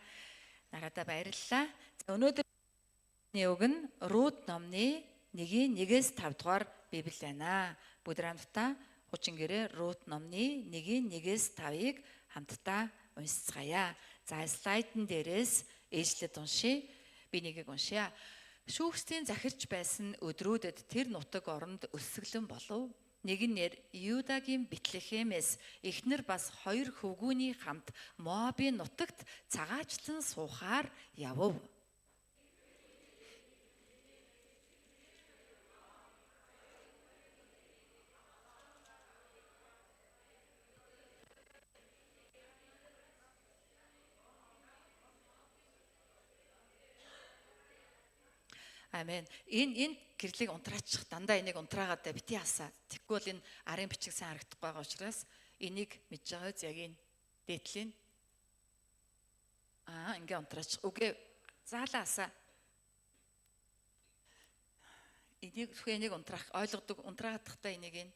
нарадаа баярлалаа. За өнөөдрийн үг нь Рут номны 1-1-5 дугаар Библи байна. Бүгд хамтдаа хучин гэрээ Рут номны 1-1-5-ыг хамтдаа уншицгаая. За слайдн дээрээс ээжлээд уншия. Би нэгийг уншия. Шүүгчдийн захирч байсан өдрүүдэд тэр нутаг оронд өсөглөн болов. Нэгэн нэр Юдагийн Бэтлехемээс эхнэр бас 2 хөвгүүний хамт Моабын нутагт цагаачлан суухаар явв. Амен. Энэ гэрлийг унтраачих дандаа энийг унтраагаад бити асаа. Тэгэхгүй бол энэ арын бичиг сайн харагдахгүй байгаа учраас энийг мэдж байгаа үз яг энэ дээдлийн ингээ унтраачих. Үгүй заалаа асаа. Энийг унтраах ойлгодог унтраагахдаа энийг энэ.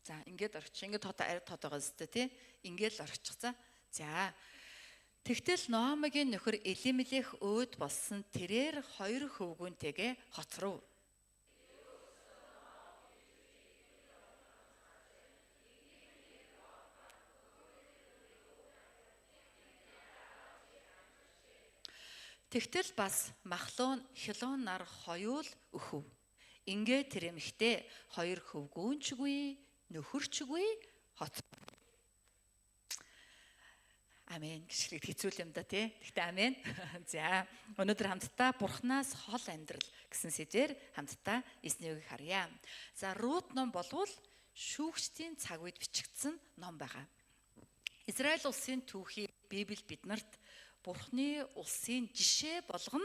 За ингээд орчих. Ингээд арай тод байгаа зү тий. Ингээд л орчих. За. Тэгтэл Ноамигийн нөхөр Элимелех өөд болсон тэрээр 2 хөвгүүнтэйгээ хот руу. Тэгтэл бас Махлон Хилон нар хоёул өхөв. Ингээ тэр эмэгтэй 2 хөвгүүнчгүй, нөхөрчгүй хот. Амен гişлэг хэцүү юм да тий. Тэгтээ амен. За өнөөдөр хамтдаа Бурханаас хол амьдрал гэсэн сэдвээр хамтдаа эснийг харъя. За Рут ном болвол шүүгчдийн цаг үед бичигдсэн ном байгаа. Израиль улсын түүхийг Библи биднэрт Бурханы улсын жишээ болгон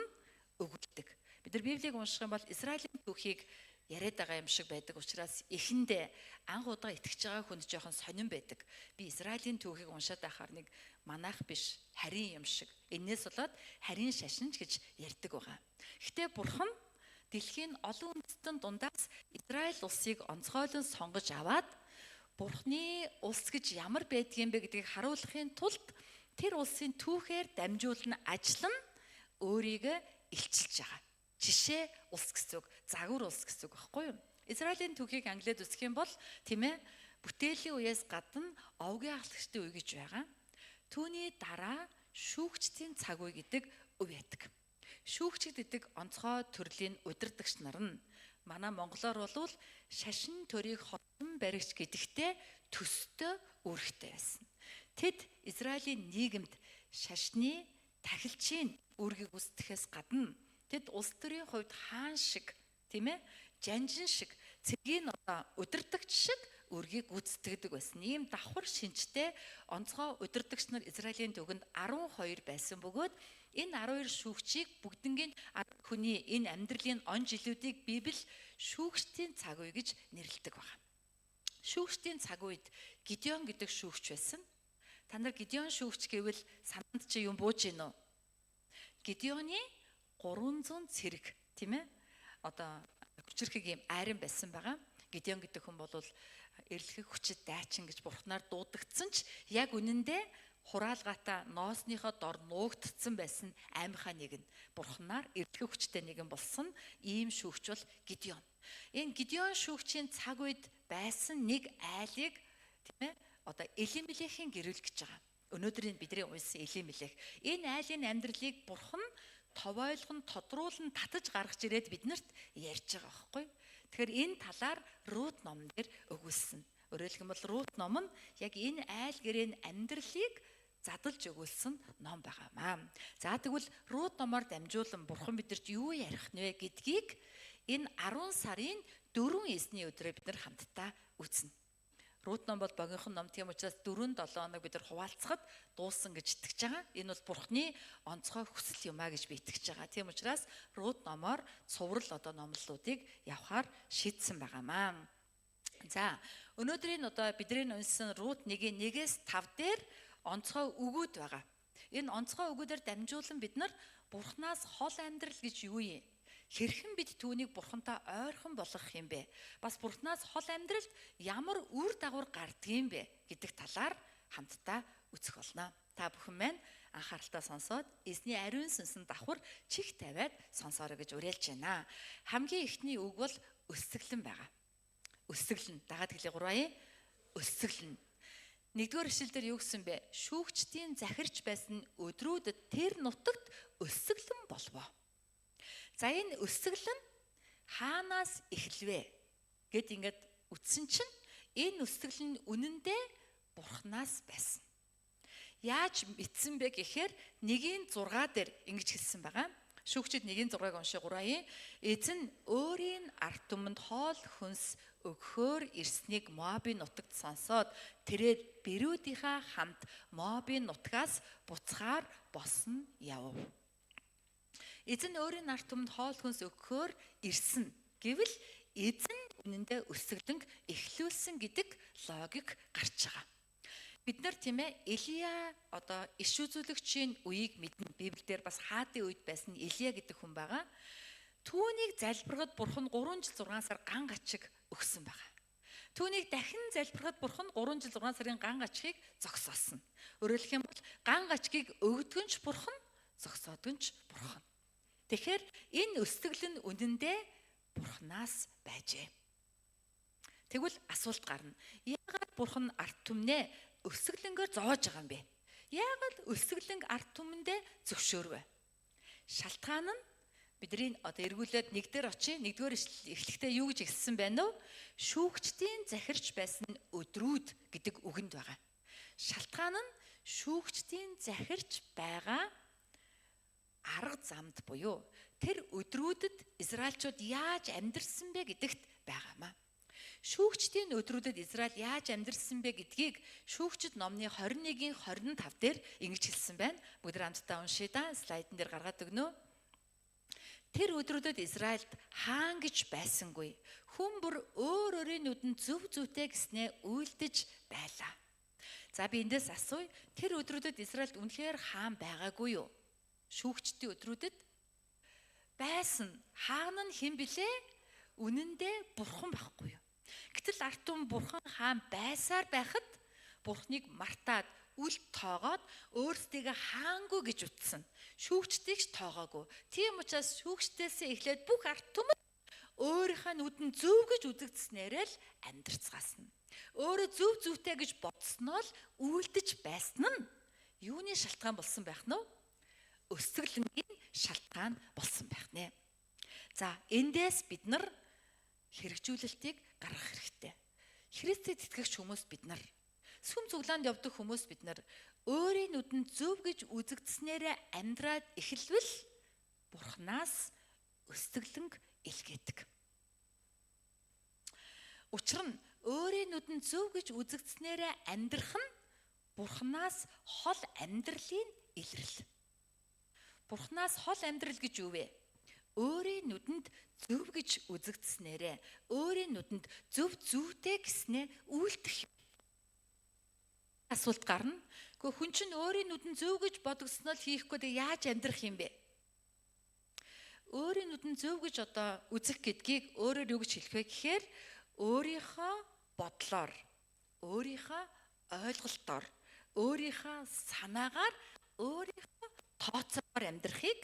өгүүлдэг. Бид нар Библийг унших юм бол Израилийн түүхийг яриад байгаа юм шиг байдаг учраас эхэндээ анх удаа итгэж байгаа хүнд жоохон сонирн байдаг. Би Израилийн түүхийг уншаад байхаар нэг манайх биш харийн юм шиг. Энээс болоод харийн шашинч гэж ярьдаг байгаа. Гэхдээ Бурхан дэлхийн олон үндэстэн дундаас Израиль улсыг онцгойлон сонгож аваад Бурханы улс гэж ямар байдгийм бэ гэдгийг харуулахын тулд тэр улсын түүхээр дамжуулан ажиллан өөрийгөө илчилж байгаа. Жишээ улс гэсэн үг, загвар улс гэсэн үг байхгүй юу? Израилийн түүхийг англиад үзэх юм бол тийм ээ бүтээлийн үеэс гадна овгийн ахлагчдын үе гэж байгаа. Түүний дараа шүүгчдийн цаг үе гэдэг үе байдаг. Шүүгчд гэдэг онцгой төрлийн удирдагч нар нь манай монголоор бол шашин төрийг хотон баригч гэдэгтээ төстэй үүрэгтэй байсан. Тэд Израилийн нийгэмд шашны тахилчийн үүргийг гүйцэтгэхээс гадна тэд улс төрийн хувьд хаан шиг тийм ээ жанжин шиг цэгийн удирдагч шиг үргийг гүйцэтгэдэг байсан. Ийм давхар шинжтэй онцгой удирдагч нар Израилийн төвөнд 12 байсан бөгөөд энэ 12 шүүгчийг бүгднгийн хүний энэ амьдралын он жилүүдийг Библи шүүгчдийн цаг үе гэж нэрлэдэг байна. Шүүгчдийн цаг үед Гидеон гэдэг шүүгч байсан. Та нар Гидеон шүүгч гэвэл сананд чи юм бууж гинөө? Гидеоны 300 цэрэг тийм ээ хүчрхэг юм айран байсан байгаа. Гидеон гэдэг хүн бол эрлэхэг хүчит дайчин гэж Бурханаар дуудагдсан ч яг үнэндээ хураалгаатай ноосныхоо дор нуугдсан байсан аймхаа нэг нь Бурханаар эрлэхэг хүчтэй нэгэн болсон ийм шүүгч бол Гидеон. Энэ Гидеон шүүгчийн цаг үед байсан нэг айлыг тийм ээ Элимелехийн гэрэл гэж байгаа. Өнөөдрийн бидний унсан Элимелех. Энэ айлын амьдралыг Бурхан товойлгон тодруулан татаж гаргаж ирээд биднэрт ярьж байгаа байхгүй. Тэгэхээр энэ талаар Рут номон дээр өгүүлсэн. Өөрөөр хэлбэл Рут ном нь яг энэ айл гэрээний амьдралыг задалж өгүүлсэн ном байгаамаа. За тэгвэл Рут номоор дамжуулан Бурхан бидэрт юу ярих нэ гэдгийг энэ 10 сарын 4 эсний өдрөө бид нар хамтдаа үзнэ. Рут ном бол богинохон ном тийм учраас 4-7 хоног бид нар хуваалцахад дууссан гэж итгэж байгаа. Энэ бол Бурханы онцгой хүсэл юм а гэж би итгэж байгаа. Тийм учраас Рут номоор цуврал номлолуудыг явахаар шийдсэн байгаамаа. За өнөөдрийн бидний унсан Рут 1-1-5 дээр онцгой үгүүд байгаа. Энэ онцгой үгүүдээр дамжуулан бид нар Бурханаас хол амьдрал гэж юу юм? Хэрхэн бид түүнийг Бурхантай ойрхон болгох юм бэ? Бас Бурханаас хол амьдралд ямар үр дагавар гардгийм бэ гэдэг талаар хамтдаа үзэх болно. Та бүхэн маань анхааралтай сонсоод эзний ариун сүнсэн давхар чих тавиад сонсоорой гэж уриалж байна. Хамгийн эхний үг бол өсөглөн байгаа. Өсөглөн. Дагаад хэлээ 3 өсөглөн. Нэгдүгээр ишлэлдэр юу гэсэн бэ? Шүүгчдийн захирч байсан өдрүүдэд тэр нутагт өсөглөн болвоо. За энэ өсөглөн хаанаас эхэлвэ гэд ингээд үтсэн чинь энэ өсөглөн үнэндээ Бурханаас байсан. Яаж мэдсэн бэ гэхээр 1-6 дээр ингэж хэлсэн байгаа. Шүүгчид 1-6-ыг уншия 3. Эзэн өөрийн арт түмэнд хоол хүнс өгөхөөр ирснийг Моабын нутагт сонсоод тэрээр Берүүдийнхаа хамт Моабын нутгаас буцахаар босон явв. Эзэн өөрийн ард түмэнд хоол хүнс өгөхөөр ирсэн гэвэл эзэн үнэндээ өсгөлөнг эхлүүлсэн гэдэг логик гарч байгаа. Бид нар тийм ээ Илия одоо иш үзүүлэгчийн үеийг мэднэ. Библиэлд бас хаадын үед байсан Илия гэдэг хүн байгаа. Түүнийг залбирахад Бурхан 3 жил 6 сар ган гачиг өгсөн байгаа. Түүнийг дахин залбирахад Бурхан 3 жил 6 сарын ган гачгийг зогсоосон. Өөрөөр хэлэх юм бол ган гачгийг өгдгөн ч Бурхан, зогсоодгөн ч Бурхан. Тэгэхээр энэ өсгөл нь үнэндээ Бурханаас байжээ. Тэгвэл асуулт гарна. Яагаад Бурхан ард түмнээ өсгөлөнгөөр зоож байгаа юм бэ? Яагаад өсгөлөнг ард түмэндээ зөвшөөрвэ? Шалтгаан нь бидний одоо эргүүлээд нэгдүгээр очие, нэгдүгээр эхлэхдээ юу гэж хэлсэн байна вэ? Шүүгчдийн захирч байсан өдрүүд гэдэг үгэнд байгаа. Шалтгаан нь шүүгчдийн захирч байгаа арга замд буюу тэр өдрүүдэд Израильчууд яаж амьдарсан бэ гэдэгт байгаамаа. Шүүгчдийн өдрүүдэд Израиль яаж амьдарсан бэ гэдгийг Шүүгчд номны 21-ийн 25 дээр ингэж хэлсэн байна. Бүгд хамтдаа уншъя да. Слайдн дээр гаргаад өгнө. Тэр өдрүүдэд Израильд хаан гэж байсангүй. Хүн бүр өөр өөрийн нүдэнд зөв зүйтэй гэснээ үйлдэж байлаа. За би эндээс асууя. Тэр өдрүүдэд Израильд үнэхээр хаан байгаагүй юу? Шүүгчдийн өдрүүдэд байсан. Хаан нь хэн билээ? Үнэндээ Бурхан байхгүй юу? Гэтэл ард түмэн Бурхан хаан байсаар байхад Бурханыг мартаад үл тоогоод өөрсдийгөө хаангүй гэж утсан. Шүүгчдийг ч тоогоогүй. Тийм учраас шүүгчдээсээ эхлээд бүх ард түмэн өөрийнхөө нүдэнд зөв гэж үзэгдснээр л амьдрцгаасан. Өөрөө зөв зүйтэй гэж бодсноо л үйлдэж байсан нь юуны шалтгаан болсон байх нь вэ? Өсгөлөнгийн шалтгаан болсон байх нэ. За эндээс бид нар хэрэгжүүлэлтийг гаргах хэрэгтэй. Христэд итгэгч хүмүүс бид нар, сүм цуглаанд явдаг хүмүүс бид нар өөрийн нүдэнд зөв гэж үзэгдснээрээ амьдраад эхэлвэл Бурханаас өсгөлөнг илгээдэг. Учир нь өөрийн нүдэнд зөв гэж үзэгдснээрээ амьдрах нь Бурханаас хол амьдралын илрэл. Бурханаас хол амьдрал гэж юу вэ? Өөрийн нүдэнд зөв гэж үзэгдснээрээ өөрийн нүдэнд зөв зүйтэй гэснээ үйлдэх. Асуулт гарна. Гэхдээ хүн чинь өөрийн нүдэнд зөв гэж бодогдсноо л хийхгүй дээ яаж амьдрах юм бэ? Өөрийн нүдэнд зөв гэж одоо үзэх гэдгийг өөрөөр юу гэж хэлэх вэ гэхээр өөрийнхөө бодлоор, өөрийнхөө ойлголтоор, өөрийнхөө санаагаар, өөрийнхөө тооцоогоор амьдрахыг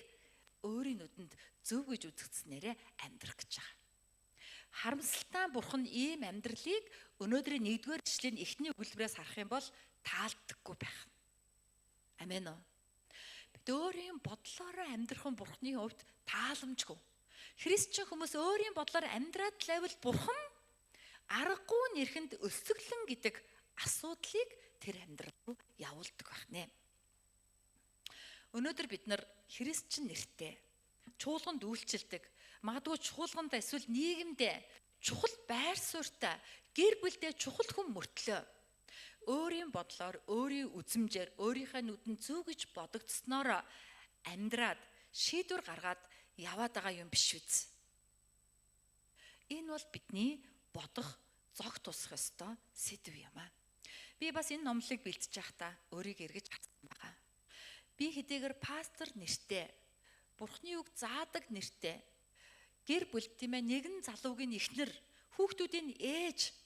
өөрийн нүдэнд зөв гэж үзэгдснээрээ амьдрах гэж байгаа. Харамсалтай Бурхан ийм амьдралыг өнөөдрийн 1-р ишлэлийн эхний өгүүлбэрээс харах юм бол таалдаггүй байх. Амен уу? Бид өөрийн бодлороо амьдрах нь Бурханы хувьд тааламжгүй. Христчин хүмүүс өөрийн бодлоор амьдраад лайвал Бурхан аргагүй нэрхэнд өсгөлөн гэдэг асуудлыг тэр амьдрал руу явуулдаг байх нэ. Өнөөдөр бид нар христчин нэртэй чуулганд үйлчилдэг, магадгүй чуулганд эсвэл нийгэмдээ чухал байр суурьтай, гэр бүлдээ чухал хүн мөртлөө өөрийн бодлоор, өөрийн үзмжээр, өөрийнхөө нүдэнд зөв гэж бодогдсноороо амьдраад шийдвэр гаргаад яваад байгаа юм биш үз. Энэ бол бидний бодох, зогт тусах ёстой сэдв юм аа. Би бас энэ номлыг бэлтэж байхдаа өөрийгөө эргэж харсан байгаа. Би хэдийгээр пастор нэртэй, Бурхны үг заадаг нэртэй, гэр бүл тийм ээ нэгэн залуугийн эхнэр, хүүхдүүдийн ээж,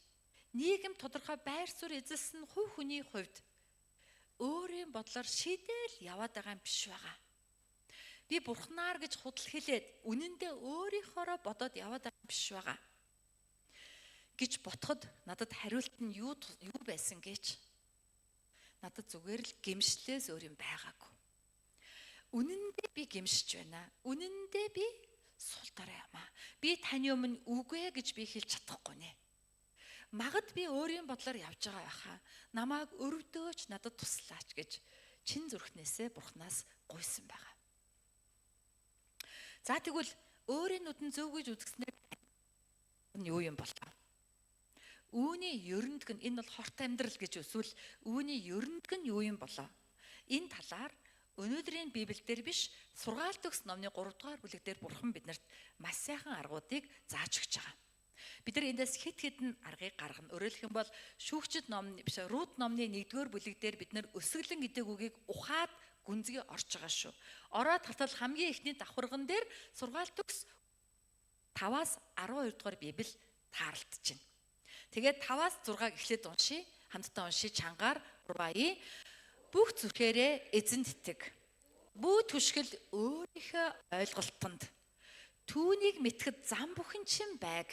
нийгэм тодорхой байр суурь эзэлсэн хувь хүний хувьд өөрийн бодлоор шийдээл яваад байгаа юм биш байгаа. Би Бурхнаар гэж худал хэлээд үнэндээ өөрийнхоороо бодоод яваад байгаа юм биш байгаа гэж ботход надад хариулт нь юу байсан гэж надад зүгээр л гэмшлээс өөр юм байгаагүй. Үнэндээ би гэмшиж байна. Үнэндээ би султараа юм аа. Би таны өмнө үгүй гэж би хэлж чадахгүй нэ. Магад би өөрийн бодлоор явж байгаа байхаа. Намайг өрөвдөөч надад туслаач гэж чин зүрхнээсээ Бурханаас гуйсан байгаа. За тэгвэл өөрийн нүдэн зөв гэж үзэснээр нь юу юм болоо? Үүний ерөндөг нь энэ бол хорт амьдрал гэж эсвэл үүний ерөндөг нь юу юм болоо? Энэ талаар өнөөдрийн Библиэлд биш, сургаалт төгс номны 3 дугаар бүлэгдэр Бурхан биднэрт маш сайхан аргуудыг зааж өгч байгаа. Бид нар эндээс хэд хэдэн аргыг гаргана. Өөрөөр хэлэх юм бол шүүгчд номны биш, Рут номны 1-р бүлэгдэр бид нар өсөглөн гэдэг үгийг ухаад гүнзгий орж байгаа шүү. Ороод татал хамгийн ихний давхарган дээр сургаалт төгс 5-аас 12 дугаар Библи таарлтж байна. Тэгээд 5-аас 6-г эхлээд уншия. Хамтдаа уншия чангаар Рубаи. Бүх зүрхээрээ эзэнд итэг. Бүх түшгэл өөрийнхөө ойлголтонд. Түүнийг мэтгэд зам бүхэн чинь байг.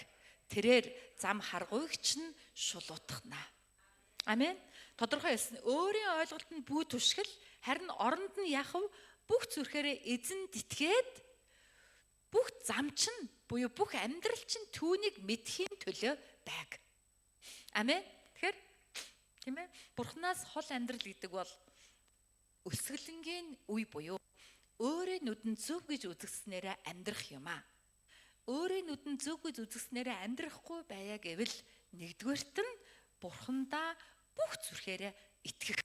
Тэрээр зам харгуйг чинь шулуутгана. Амен. Тодорхой хэлсэн. Өөрийн ойлголтод бүх түшгэл харин оронд нь яхав бүх зүрхээрээ эзэнд итгээд бүх зам чинь буюу бүх амьдрал чинь түүнийг мэдхийн төлөө байг. Амен. Тэгэхээр тийм ээ. Бурханаас хол амьдрал гэдэг бол өсгөлөнгийн үе буюу өөрийн нүдэн зөв гэж үзэгснээрээ амьдрах юм аа. Өөрийн нүдэн зөв гэж үзэгснээрээ амьдрахгүй байя гэвэл нэгдүгээрт нь Бурхандаа бүх зүрхээрээ итгэх.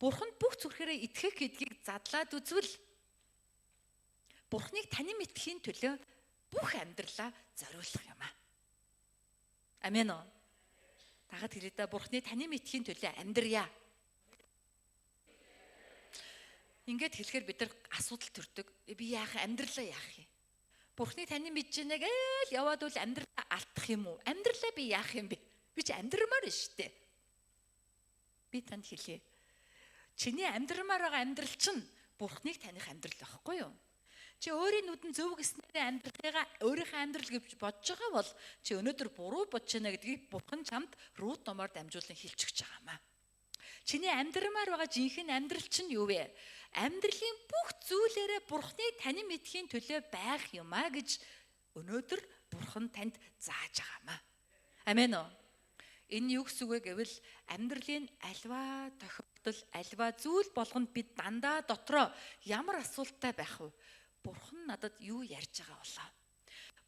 Бурханд бүх зүрхээрээ итгэх гэдгийг задлаад үзвэл Бурхныг танин мэдхийн төлөө бүх амьдралаа зориулах юм аа. Амен уу? Дагаад хэлээд Бурхныг танин мэдхийн төлөө амьдрья. Ингээд хэлэхээр бид нар асуудал төрдөг. Би яах амьдралаа яах юм? Бурхныг танин мэдж байгааг л яваад бол амьдралаа алдах юм уу? Амьдралаа би яах юм бэ? Би ч амьдрмаар нь штэ. Би танд хэлье. Чиний амьдрмаар байгаа амьдрал чинь Бурхныг таних амьдрал байхгүй юу? Чи өөрийн нүдэн зөв гэснээр амьдралыгаа өөрийнхөө амьдрал гэж бодож байгаа бол чи өнөөдөр буруу бодож байна гэдгийг Бурхан чамд Рут номоор дамжуулан хэлж өгч байгаа юм аа. Чиний амьдрмаар байгаа жинхэнэ амьдрал чинь юу вэ? Амьдралын бүх зүйлээрээ Бурхныг танин мэдхийн төлөө байх юм аа гэж өнөөдөр Бурхан танд зааж байгаа юм аа. Амен уу? Энэ юу гэсэн үг вэ гэвэл амьдралын альва тохиолдол, альва зүйл болгонд бид дандаа дотроо ямар асуулттай байх вэ? Бурхан надад юу ярьж байгаа болоо?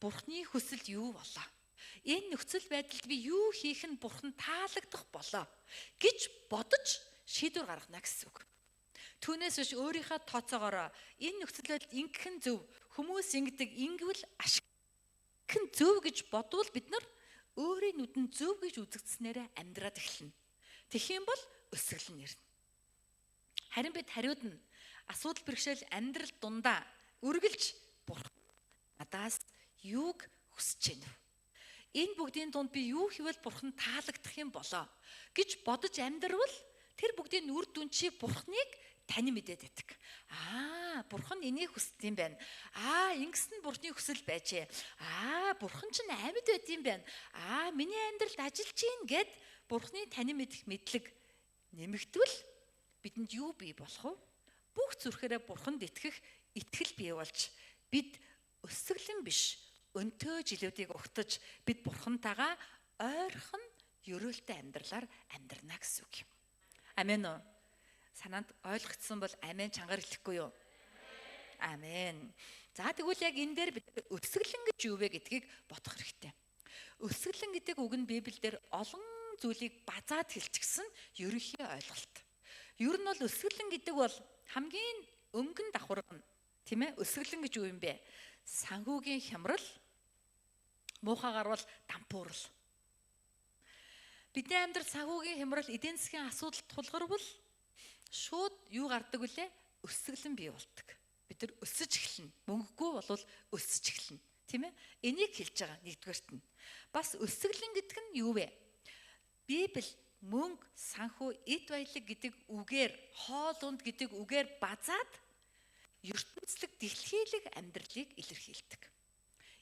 Бурхны хүсэл юу болоо? Энэ нөхцөл байдалд би юу хийх нь Бурхан таалагдах болоо гэж бодож шийдвэр гаргана гэсэн үг. Түүнээс биш өөрийнхөө тооцоогоороо энэ нөхцөл байдалд ингэхэн зөв, хүмүүс ингэдэг, ингэвэл ашигхэн зөв гэж бодвол бид нар өөрийн нүдэн зөв гэж үзэгдснээрээ амьдраад эхэлнэ. Тэгэх юм бол өсөглөн ирнэ. Харин бид хариуд нь асуудал бэрхшээл амьдрал дундаа үргэлж Бурхан надаас юуг хүсэж байна вэ? Энэ бүгдийн дунд би юу хийвэл Бурхан таалагдах юм болоо гэж бодож амьдрвал тэр бүгдийн үр дүн чи Бурханыг танин мэдээд байдаг. Бурхан энийг хүсдэг юм байна. Ингэсэн нь Бурханы хүсэл байжээ. Бурхан ч амьд байд юм байна. Миний амьдралд ажиллаж гин гэд Бурханы танин мэдэх мэдлэг нэмэгдвэл бидэнд юу бий болох вэ? Бүх зүрхээрээ Бурханд итгэх итгэл бий болж бид өсөглөн биш өнтөө жилүүдийг угтаж бид Бурхантайгаа ойрхон ерөөлтэй амьдралаар амьдрна гэсэн үг юм. Амен уу? Санаанд ойлгогдсон бол амен чангаар хэлэхгүй юу? Амен. За тэгвэл яг энэ дээр бид өсөглөн гэж юу вэ гэдгийг бодох хэрэгтэй. Өсөглөн гэдэг үг нь Библиэлд олон зүйлийг базаад хэлчихсэн ерөнхий ойлголт. Ер нь бол өсөглөн гэдэг бол хамгийн өнгөн давхарга нь тийм ээ? Өсөглөн гэж юу юм бэ? Санхүүгийн хямрал, муухагаар бол дампуурал. Бидний амьдрал санхүүгийн хямрал, эдийн засгийн асуудал тулгарвал шууд юу гардаг вүлээ? Өсөглөн бий болдог. Бид нар өсөж эхэлнэ. Мөнгөгүй болвол өсөж эхэлнэ. Тийм ээ? Энийг хэлж байгаа нэгдүгээрт нь. Бас өсөглөн гэдэг нь юу вэ? Библи мөнгө, санхүү, эд баялаг гэдэг үгээр, хоол унд гэдэг үгээр базаад ертөнцлөг дэлхийлэг амьдралыг илэрхийлдэг.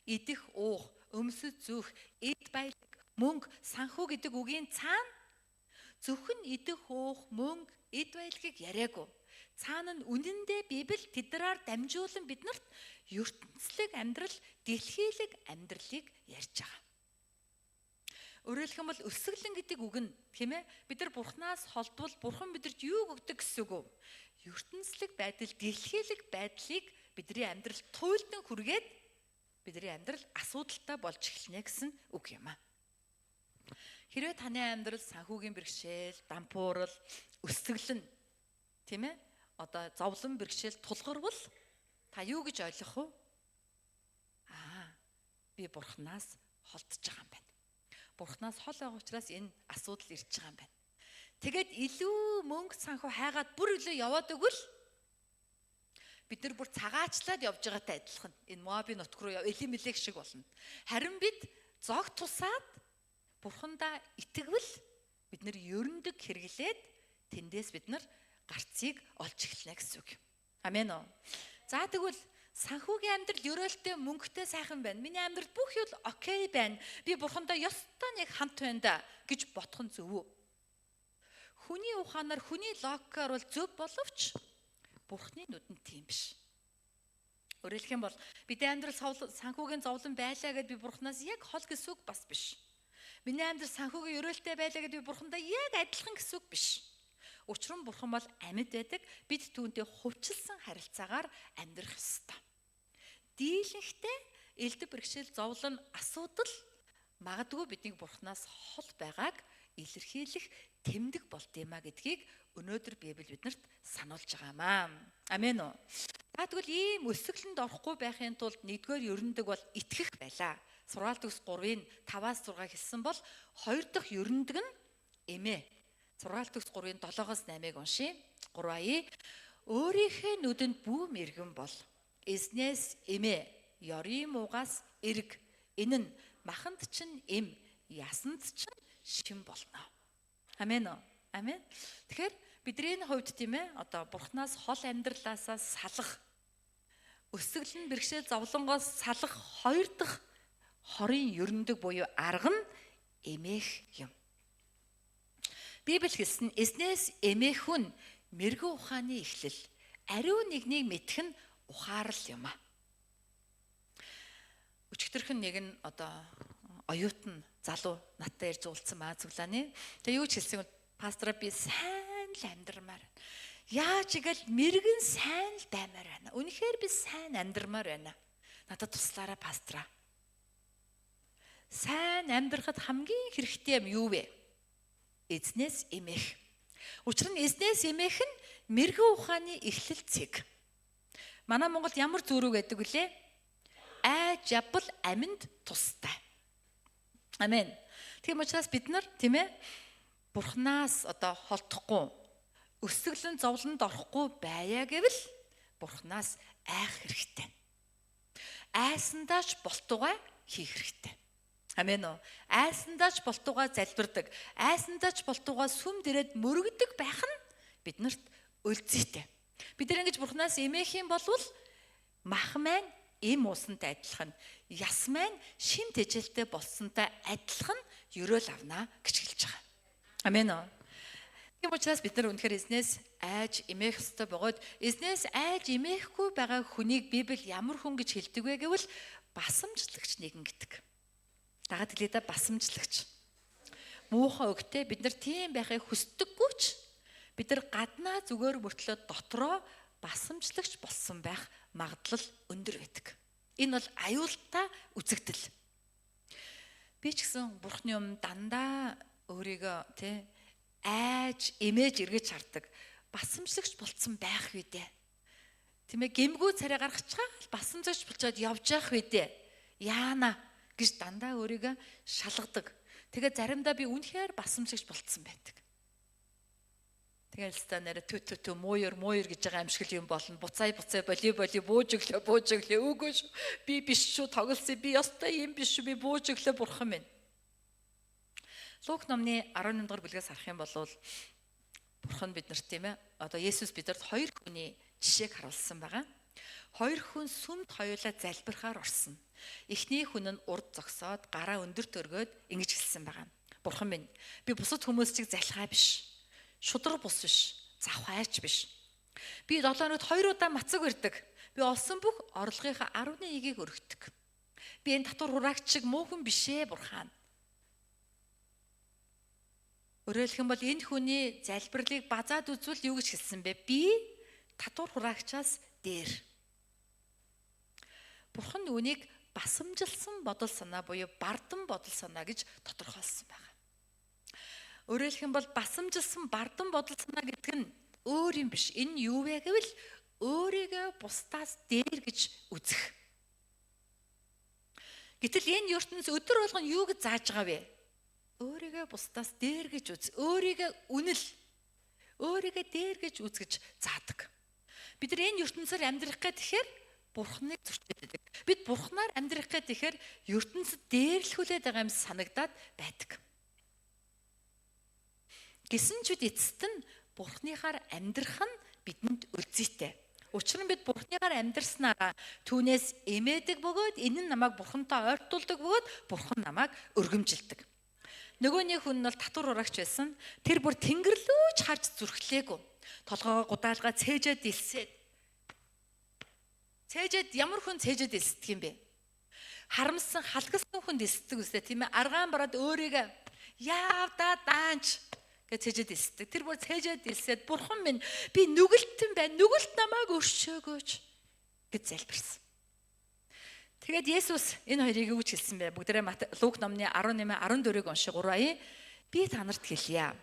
Идэх, уух, өмсөж зөөх, эд баялаг, мөнгө, санхүү гэдэг үгийн цаана зөвхөн идэх, уух, мөнгө, эд баялагыг яриаггүй. Цаана нь үнэндээ Библи тэднэрээр дамжуулан биднэрт ертөнцлөг амьдрал, дэлхийлэг амьдралыг ярьж байгаа. Өөрөөр хэлэх юм бол өсөглөн гэдэг үг нь тийм ээ? Бид нар Бурханаас холдвол Бурхан бидэнд юу өгдөг гэсэн үг вэ? ертөнцлөг байдал, дэлхийлэг байдлыг бидний амьдралд туйлдан хүргээд бидний амьдрал асуудалтай болж эхэлнэ гэсэн үг юм аа. Хэрвээ таны амьдрал санхүүгийн бэрхшээл, дампуурал, өсөглөн тийм ээ одоо зовлон бэрхшээл тулгарвал та юу гэж ойлгох вэ? Би Бурханаас холдож байгаа юм байна. Бурханаас хол байгаа учраас энэ асуудал ирж байгаа юм байна. Тэгээд илүү мөнгө санхүү хайгаад бүр илүү яваад өгвөл бид нар бүр цагаачлаад явж байгаатай адилхан. Энэ Моабын нутг руу Элимелек шиг болно. Харин бид зог тусаад Бурхандаа итгэвэл бид нар ерөндөг хэрэглээд тэндээс бид нар гарцыг олж эхэлнэ гэсэн үг. Амен уу. За тэгвэл санхүүгийн амьдрал ерөөлтэй мөнгөтэй сайхан байна. Миний амьдрал бүх юм окей байна. Би Бурхандаа ёстой нэг хамт байна да гэж бодох нь зөв үү? Хүний ухаанаар, хүний логикоор бол зөв боловч Бурхны нүдэнд тийм биш. Өөрөөр хэлэх юм бол бидний амьдрал санхүүгийн зовлон байлаа гэдээ би Бурханаас яг хол гэсэн үг бас биш. Миний амьдрал санхүүгийн ерөөлтэй байлаа гэдээ би Бурхандаа яг адилхан гэсэн үг биш. Учир нь Бурхан бол амьд байдаг. Бид түүнтэй хувьчилсан харилцаагаар амьдрах ёстой. Дийлэнхтэй элдв бэрхшээл зовлон асуудал магадгүй бидний Бурханаас хол байгааг илэрхийлэх тэмдэг болд юм а гэдгийг өнөөдөр Библи биднэрт сануулж байгаамаа. Амен уу. Тэгвэл ийм өсөглөнд орохгүй байхын тулд нэгдүгээр ерөндөг бол итгэх байлаа. Сургаалт төгс 3-ын 5-аас 6 хэлсэн бол хоёр дахь ерөндөг нь эмээ. Сургаалт төгс 3-ын 7-оос 8-ыг уншия. 3А. Өөрийнхөө нүдэнд бүү мэргэн бол эзнээс эмээ, ёрийн муугаас эрг. Энэ нь маханд чинь эм, ясанд чинь шим болно. Амен уу. Амен. Тэгэхээр бидний хувьд тийм ээ одоо Бурханаас хол амьдралаасаа салах, өсөглөн бэрхшээл зовлонгоос салах хоёр дахь хорийн ерөндөг буюу арга нь эмээх юм. Библи хэлсэн эзнээс эмээх нь мэрэгэн ухааны эхлэл, ариун нэгнийг мэдэх нь ухаарл юм а. Өчигдөрхөн нэг нь одоо оюутан залуу надтай ирж уулзсан маа зүглааны. Тэгээ юу ч хэлсэн пастора би сайн л амьдрмаар байна. Яаж игэл мэрэгэн сайн л баймаар байна. Үнэхээр би сайн амьдрмаар байна. Надад туслаарай пастора. Сайн амьдрахад хамгийн хэрэгтэй юм юу вэ? Эзнээс эмээх. Учир нь эзнээс эмээх нь мэрэгэн ухааны эхлэл цэг. Манай Монголд ямар зүрүү гэдэг вүлээ? Айж явбал аминд тустай. Амен. Тийм учраас бид нар тийм ээ Бурханаас одоо холдохгүй, өсөглөн зовлонд орохгүй байя гэвэл Бурханаас айх хэрэгтэй. Айсандаач болтугай хийх хэрэгтэй. Амен уу. Айсандаач болтугай залбирдаг, айсандаач болтугай сүм дээрээд мөрөгдөг байх нь биднэрт үлзийтэй. Бид нар ингэж Бурханаас эмээх юм бол мах маань эм уусантай адилхан, яс маань шин тэжээлтэй болсонтой адилхан ерөөл авнаа гэж хэлж байгаа. Амен уу. Тийм учраас бид нар үнэхээр эзнээс айж эмээх ёстой бөгөөд эзнээс айж эмээхгүй байгаа хүнийг Библи ямар хүн гэж хэлдэг вэ гэвэл басамжлагч нэгэн гэдэг. Дагаад хэлээ да басамжлагч. Муухай өгтэй бид нар тийм байхыг хүсдэггүй ч бид нар гаднаа зүгээр мөртлөө дотроо басамжлагч болсон байх магадлал өндөр байдаг. Энэ бол аюултай үзэгдэл. Би ч гэсэн Бурхны өмнө дандаа өөрийгөө тий айж эмээж эргэж хардаг. Басамжлагч болцсон байх үедээ. Тийм ээ гэмгүү царай гаргачихаа басамжлагч болчоод явж явах үедээ яана гэж дандаа өөрийгөө шалгадаг. Тэгээд заримдаа би үнэхээр басамжлагч болцсон байдаг. Тэгэл станараа тө мууер гэж байгаа юм шиг л юм болно. Буцай боли бууж өглөө үгүй шүү. Би биш шүү тоглосон. Би ёстой юм биш шүү. Би бууж өглөө бурхан минь. Лук номны 18 дугаар бүлгээс харах юм бол бурхан биднэрт тийм ээ одоо Есүс бидэнд хоёр хүний жишээг харуулсан байгаа. Хоёр хүн сүмд хоёулаа залбирахаар орсон. Эхний хүн нь урд зогсоод гараа өндөрт өргөөд ингэж хэлсэн байгаа. Бурхан минь би бусад хүмүүс чиг залхаа биш. Шудраг бус биш, завхайч биш. Би 7 өнөд 2 удаа мацаг барьдаг. Би олсон бүх орлогынхаа 11-ийг өргөдөг. Би энэ татвар хураагч шиг муу хүн бишээ бурхан. Өөрөөр хэлбэл энэ хүний залбирлыг базаад үзвэл юу гэж хэлсэн бэ? Би татвар хураагчаас дээр. Бурхан үүнийг басамжилсан бодол санаа буюу бардан бодол санаа гэж тодорхойлсон байна. Өөрөөр хэлбэл басамжилсан бардан бодол санаа гэдэг нь өөр юм биш. Энэ юу вэ гэвэл өөрийгөө бусдаас дээр гэж үзэх. Гэтэл энэ ертөнц өдөр болгон юу гэж зааж байгаа вэ? Өөрийгөө бусдаас дээр гэж үз. Өөрийгөө үнэл. Өөрийгөө дээр гэж үзгэж заадаг. Бид нар энэ ертөнцөөр амьдрах гэхээр Бурхныг зөрчилдөг. Бид Бурхнаар амьдрах гэхээр ертөнцид дээрлэхүүлээд байгаа юм санагдаад байдаг. Гэсэн ч эцэст нь Бурхныхаар амьдрах нь бидэнд үлзийтэй. Учир нь бид Бурхныхаар амьдрснараа түүнээс эмээдэг бөгөөд энэ нь намайг Бурхантай ойртуулдаг бөгөөд Бурхан намайг өргөмжилдэг. Нөгөө нэг хүн нь бол татвар урагч байсан. Тэр бүр тэнгэр лүүж харж зүрхлээгүй. Толгоогоо гудаалгаа цээжэд илсээд. Цээжэд ямар хүн цээжэд илсдэг юм бэ? Харамсан, халгасан хүн илсдэг үстэй тийм ээ. Аргаан бараад өөрийгөө яавда даанч гэж цээжэд илсдэг. Тэр бүр цээжэд илсээд Бурхан минь би нүгэлтэн байна. Нүгэлт намайг өршөөгөөч гэж залбирсан. Тэгээд Есүс энэ хоёрыг юу гэж хэлсэн бэ? Бүгдээрээ Лук номны 18-14-ийг уншиг 3 би танарт хэлье.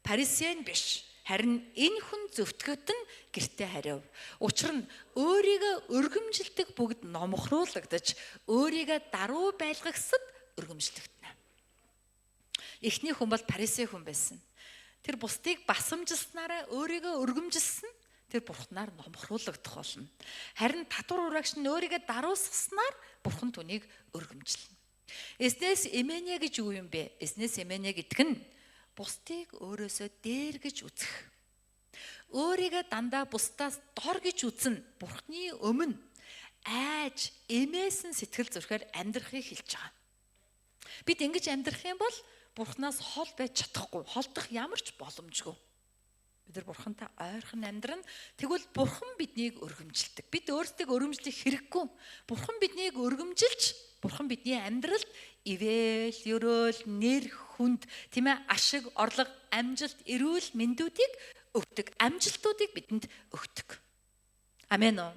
Фарисеен биш. Харин энэ хүн зөвтгöd нь гэртээ хариу. Учир нь өөрийгөө өргөмжилдэг бүгд номхруулагдаж, өөрийгөө даруй байлгахсад өргөмжлөгдөнө. Эхний хүн бол фарисей хүн байсан. Тэр бусдыг басамжилснараа өөрийгөө өргөмжилсэн. Тэр Бурханаар номхруулагдах болно. Харин татвар урагш нь өөрийгөө даруусгаснаар Бурхан түүнийг өргөмжилнэ. Эзнээс эмэнэ гэж юу юм бэ? Эзнээс эмэнэ гэдэг нь бусдыг өөрөөсөө дээр гэж үзэх. Өөрийгөө дандаа бусдаас дор гэж үзнэ. Бурханы өмнө айж, эмээсэн сэтгэл зүрхээр амьдрахыг хэлж байгаа. Бид ингэж амьдрах юм бол Бурханаас хол байж чадахгүй, холдох ямар ч боломжгүй. Бид нар Бурхантай ойрхон амьдран тэгвэл Бурхан биднийг өргөмжилдэг. Бид өөрсдөө өргөмжлөх хэрэггүй. Бурхан биднийг өргөмжилж, Бурхан бидний амьдралд ивэл, ёроол, нэр, хүнд, тийм ээ, ашиг, орлого, амжилт, эрүүл мэндүүдийг өгдөг. Амжилтуудыг бидэнд өгдөг. Амен уу?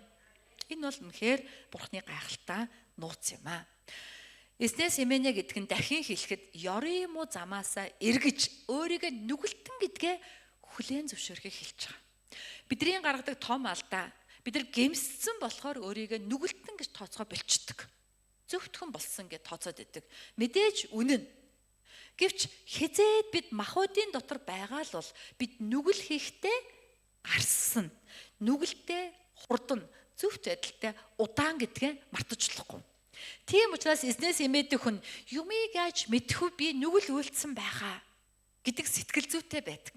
Энэ бол үнэхээр Бурханы гайхалтай нууц юм аа. Эзнээс эмэнэ гэдэг нь дахин хэлэхэд ёрын муу замаасаа эргэж өөрийгөө нүгэлтэн гэдгээ хүлээн зөвшөөрөхийг хэлж байгаа. Бидний гаргадаг том алдаа бид нар гэмссэн болохоор өөрийгөө нүгэлтэн гэж тооцоо болчдөг. Зөвхөн болсон гэж тооцоод идэг. Мэдээж үнэн. Гэвч хизээд бид махуудын дотор байгаа л бол бид нүгэл хийхдээ гарсан. Нүгэлтэй хурдан, зөвхт байдалтай удаан гэдгээ мартаж болохгүй. Тийм учраас эзнээс эмээдэг хүн юмыг яаж мэдхүү би нүгэл үйлдсэн байгаа гэдэг сэтгэл зүйтэй байдаг.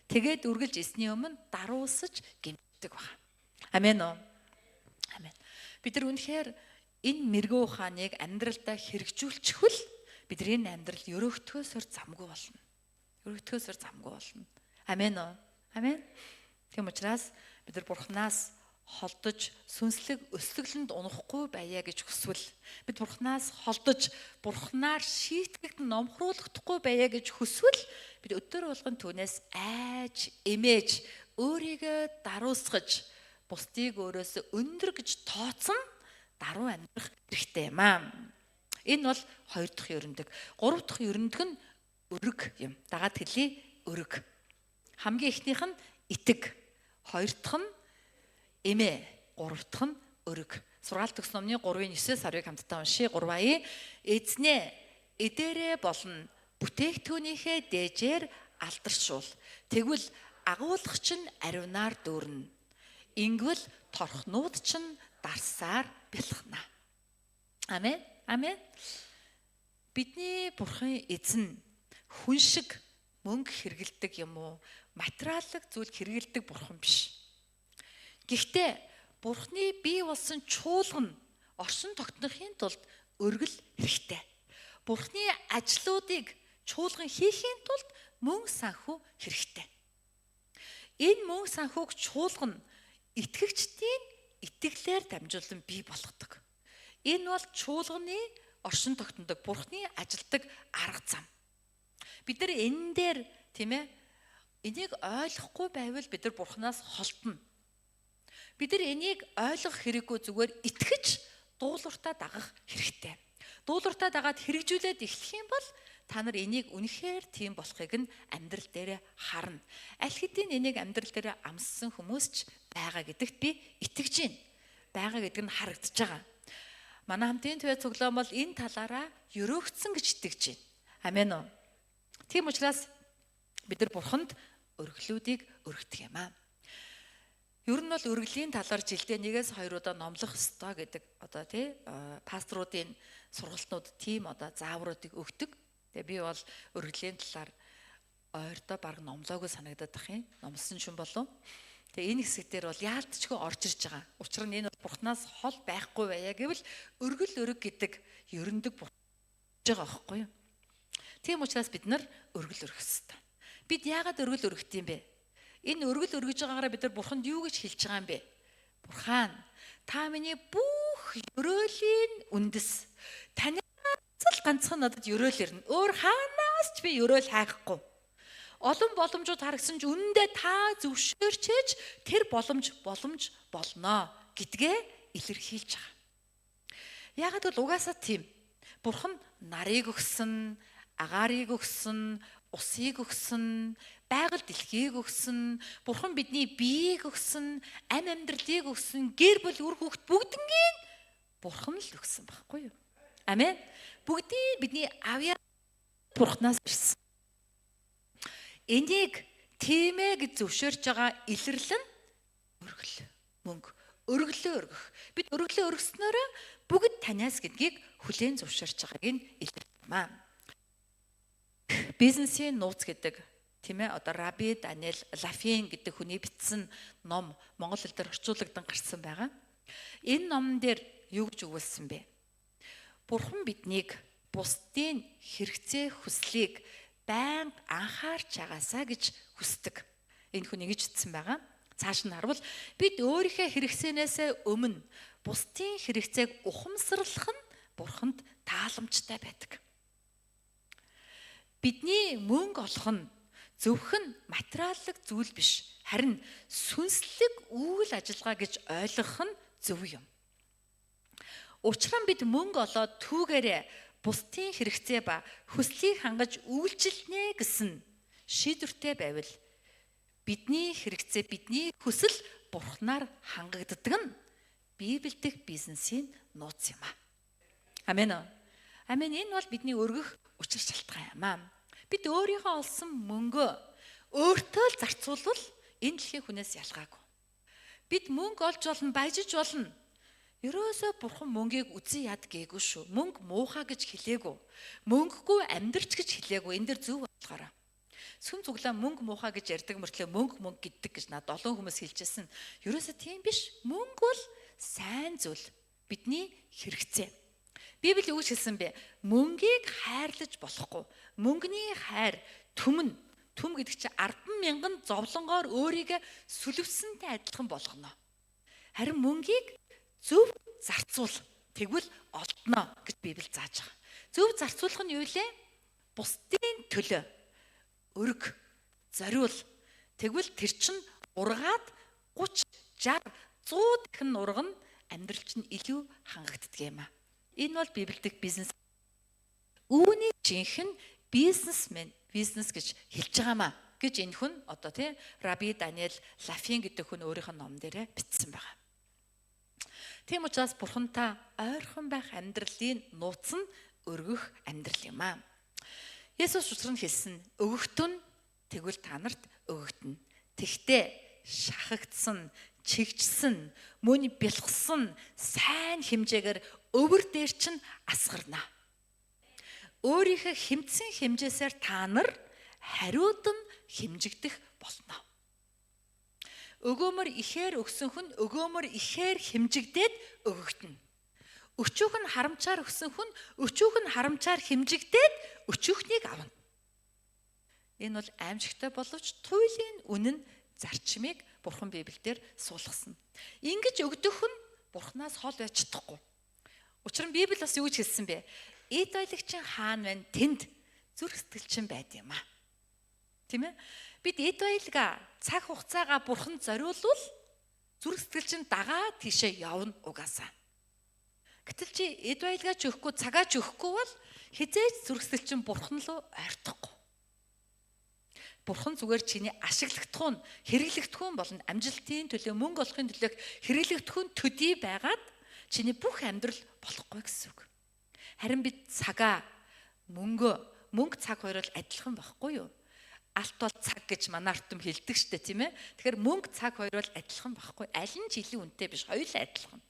Тэгээд үргэлж эсний өмнө даруусаж гэмтдэг байна. Амен уу? Амен. Бид нар үнэхээр энэ мэрэгүү ухааныг амьдралдаа хэрэгжүүлчихвэл бидний амьдрал өрөөгтгөөсөр замгүй болно. Өрөөгтгөөсөр замгүй болно. Амен уу? Амен. Тийм учраас бид нар Бурханаас холдож сүнслэг өсөглөнд унахгүй байя гэж хүсвэл бид Бурханаас холдож Бурханаар шийтгэгдэн номхруулахдахгүй байя гэж хүсвэл бид өдөр болгон түүнээс айж, эмээж, өөрийгөө даруусгаж, бусдыг өөрөөсөө өндөр гэж тооцсон даруй амьдрах хэрэгтэй юм аа. Энэ бол 2 дахь ерөндөг. 3 дахь ерөндөг нь өрөг юм. Дагаад хэлье өрөг. Хамгийн эхнийх нь итэг, 2 дахь нь эмээ, 3 дахь нь өрөг. Сургаалт төгс номны 3-9 сарыг хамтдаа уншия. 3 эзнээ эдэрээ болно. Бүтээгтүүнийхээ дээжээр алдаршуул. Тэгвэл агуулгач нь ариунаар дүүрнэ. Ингвэл торхнууд чинь дарсаар бэлхнэ. Амен. Амен. Бидний Бурхан эзэн хүн шиг мөнгө хэрэгэлдэг юм уу? Материаллык зүйл хэрэгэлдэг Бурхан биш. Гэхдээ Бурханы бий болсон чуулган оршин тогтнохын тулд өргөл хэрэгтэй. Бурханы ажлуудыг чуулган хийхийн тулд мөнгө санхүү хэрэгтэй. Энэ мөнгө санхүүг чуулган итгэгчдийн итгэлээр дамжуулан бий болгодог. Энэ бол чуулганы оршин тогтнодог, Бурханы ажилдаг арга зам. Бид нар энэ дээр тийм ээ энийг ойлгохгүй байвал бид нар Бурханаас холдно. Бид нар энийг ойлгох хэрэггүй, зүгээр итгэж дуулууртаа дагах хэрэгтэй. Дуулууртаа дагаад хэрэгжүүлээд эхлэх юм бол та нар энийг үнэхээр тийм болохыг нь амьдрал дээр харна. Аль хэдийн энийг амьдрал дээр амссан хүмүүс ч байгаа гэдэгт би итгэж байна. Байгаа гэдэг нь харагдаж байгаа. Манай хамтын төвөө цуглаан бол энэ талаараа өрөөгдсөн гэж итгэж байна. Амен уу. Тийм учраас бид нар Бурханд өргөлүүдийг өргөдөг юм аа. Ер нь бол өргөлийн талаар жилдээ 1-2 удаа номлох ёстой гэдэг одоо тий пасторуудын сургалтнууд тийм одоо заавруудыг өгдөг. Тэгээ би бол өргөлийн талаар ойрдоо баг номлоогүй санагдаад ах юм. Номлосон шин болов. Тэгээ энэ хэсэг дээр бол яалтчгүй орж ирж байгаа. Учир нь энэ бол Бурханаас хол байхгүй байя гэвэл өргөл өрг гэдэг ерөндөг болж байгаа байхгүй юу? Тийм учраас бид нар өргөл өргөх ёстой. Бид яагаад өргөл өргөх юм бэ? Энэ өргөл өргөж байгаагаараа бид нар Бурханд юу гэж хэлж байгаа юм бэ? Бурхан, та миний бүх өрөөлийн үндэс. Танаас л ганцхан надад өрөөл ирнэ. Өөр хаанаас ч би өрөөл хайхгүй. Олон боломжууд харагсан ч үнэндээ та зөвшөөрчээж тэр боломж болно гэдгээ илэрхийлж байгаа. Яагаад гэвэл угаасаа тийм. Бурхан нарыг өгсөн, агаарыг өгсөн, усыг өгсөн, байгаль дэлхийг өгсөн, Бурхан бидний биеийг өгсөн, ам амьдралыг өгсөн, гэр бүл үр хүүхэд бүгднийг Бурхан л өгсөн байхгүй юу? Амен. Бүгдийг бидний авьяа Бурханаас ирсэн. Энийг тийм ээ гэж зөвшөөрж байгаа илэрлэл нь өргөл, мөнгө, өргөлөө өргөх. Бид өргөлөө өргөснөөрөө бүгд танаас гэдгийг хүлээн зөвшөөрж байгааг нь илэрхийлмаа. Бизнесийн нууц гэдэг тийм ээ одоо Раби Даниэл Лафин гэдэг хүний бичсэн ном монгол хэл дээр орчуулагдсан гарсан байгаа. Энэ номон дээр юу гэж өгүүлсэн бэ? Бурхан биднийг бусдын хэрэгцээ хүслийг байнга анхаарч агаасаа гэж хүсдэг. Энэ хүн ингэж хэлсэн байгаа. Цааш нь харвал бид өөрийнхөө хэрэгцээнээс өмнө бусдын хэрэгцээг ухамсарлах нь Бурханд тааламжтай байдаг. Бидний мөнгө олох нь зөвхөн материаллык зүйл биш, харин сүнслэг үйл ажиллагаа гэж ойлгох нь зөв юм. Учир нь бид мөнгө олоод түүгээрээ бусдын хэрэгцээ ба хүслийг хангаж үйлчилнэ гэсэн шийдвэртэй байвал бидний хэрэгцээ, бидний хүсэл Бурханаар хангагддаг нь Библи дэх бизнесийн нууц юм аа. Амен. Амен. Энэ бол бидний өргөх учир шалтгаан юм аа. Бид өөрийнхөө олсон мөнгөө өөртөө л зарцуулвал энэ дэлхийн хүнээс ялгаагүй. Бид мөнгө олж болно, баяжиж болно. Ерөөсөө Бурхан мөнгийг үзий яд гээгүй шүү. Мөнгө муухай гэж хэлээгүй. Мөнгөгүй амьдрч гэж хэлээгүй. Энэ дэр зөв болохоор. Сүм зүглээ мөнгө муухай гэж ярьдаг мөртлөө мөнгө гэдэг гэж надад олон хүмүүс хэлжсэн. Ерөөсөө тийм биш. Мөнгө бол сайн зүйл. Бидний хэрэгцээ. Библи юу гэж хэлсэн бэ? Мөнгийг хайрлаж болохгүй. Мөнгөний хайр түмэн. Түм гэдэг чинь 10,000 зовлонгоор өөрийгөө сүлвсэнтэй адилхан болгоно. Харин мөнгийг зөв зарцуул. Тэгвэл олдно гэж Библи зааж байгаа. Зөв зарцуулах нь юу вэ? Бусдын төлөө өрг, зориул. Тэгвэл тэр чинь ургаад 30, 60, 100 дахин урган амьдрал чинь илүү хангагддаг юм аа. Энэ бол Библи дэх бизнес. Үүнийг жинхэнэ бизнес гэж хэлж байгаамаа гэж энэ хүн одоо тий Раби Даниэл Лафин гэдэг хүн өөрийнхөө ном дээрээ бичсэн байгаа. Тийм учраас Бурхантай ойрхон байх амьдралын нууц нь өргөх амьдрал юм аа. Есүс учир нь хэлсэн өгөгтөн тэгвэл та нарт өгөгдөнө. Тэгтээ шахагдсан, чигчсэн, мөн бэлгсэн сайн хэмжээгээр өвөр дээр чинь асгарна. Өөрийнхөө хэмтсэн хэмжээсээр та нар хариудан хэмжигдэх болно. Өгөөмөр ихээр өгсөн хүн өгөөмөр ихээр хэмжигдээд өгөгдөнө. Өчүүхэн харамчаар өгсөн хүн өчүүхэн харамчаар хэмжигдээд өчүүхнийг авна. Энэ бол аимшигтай боловч туйлын үнэн зарчмыг Бурхан Библиэлд суулгасан. Ингэж өгдөх хүн Бурханаас хол байж чадахгүй. Учир нь Библи бас юу гэж хэлсэн бэ? Эд баялагчин хаан байна, тэнд зүрх сэтгэлчин байд юм аа. Тийм ээ? Бид эд баялгаа цаг хугацаагаа Бурханд зориулвал зүрх сэтгэлчин дагаа тийшээ явна угаасаа. Гэтэл чи эд баялгаач өгөхгүй, цагаач өгөхгүй бол хизээч зүрхсэл чинь бурхан руу ойртохгүй. Бурхан зүгээр чиний ашиглагдах нь, хэрэглэгдэх нь болон амжилтын төлөө мөнгө олохын төлөө хэрэглэгдэх нь төдий байгаад чиний бүх амьдрал болохгүй гэсэн үг. Харин бид цагаа мөнгө цаг хоёр л адилхан байхгүй юу? Алт бол цаг гэж манай ортом хэлдэг штэ тийм ээ. Тэгэхээр мөнгө цаг хоёр бол адилхан байхгүй. Аль нь жилийн үнэтэй биш, хоёулаа адилхан.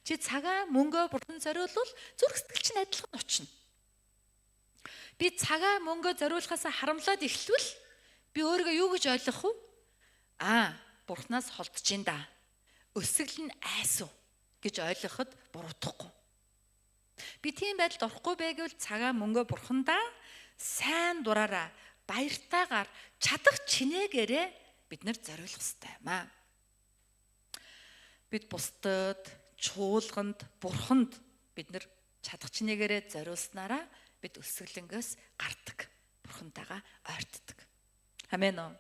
Чи цагаа мөнгөө бурхан зориулвал зүрх сэтгэл чинь адилхан очно. Би цагаа мөнгөө зориулахаас харамлаад эхлвэл би өөрийгөө юу гэж ойлгох вэ? Бурханаас холдож ин да. Өсгөл нь айсуу гэж ойлгоход буруудахгүй. Би тийм байдалд орохгүй байвал цагаа мөнгөө бурхандаа сайн дураараа баяртайгаар чадах чинээгээрээ бид нэр зориулах хэрэгтэй юм аа. Бид бусдад, чуулганд, бурханд бид нэр чадах чинээгээрээ зориулснараа бид өсгөлөнгөөс гардаг. Бурхантайгаа ойртдог. Амен уу.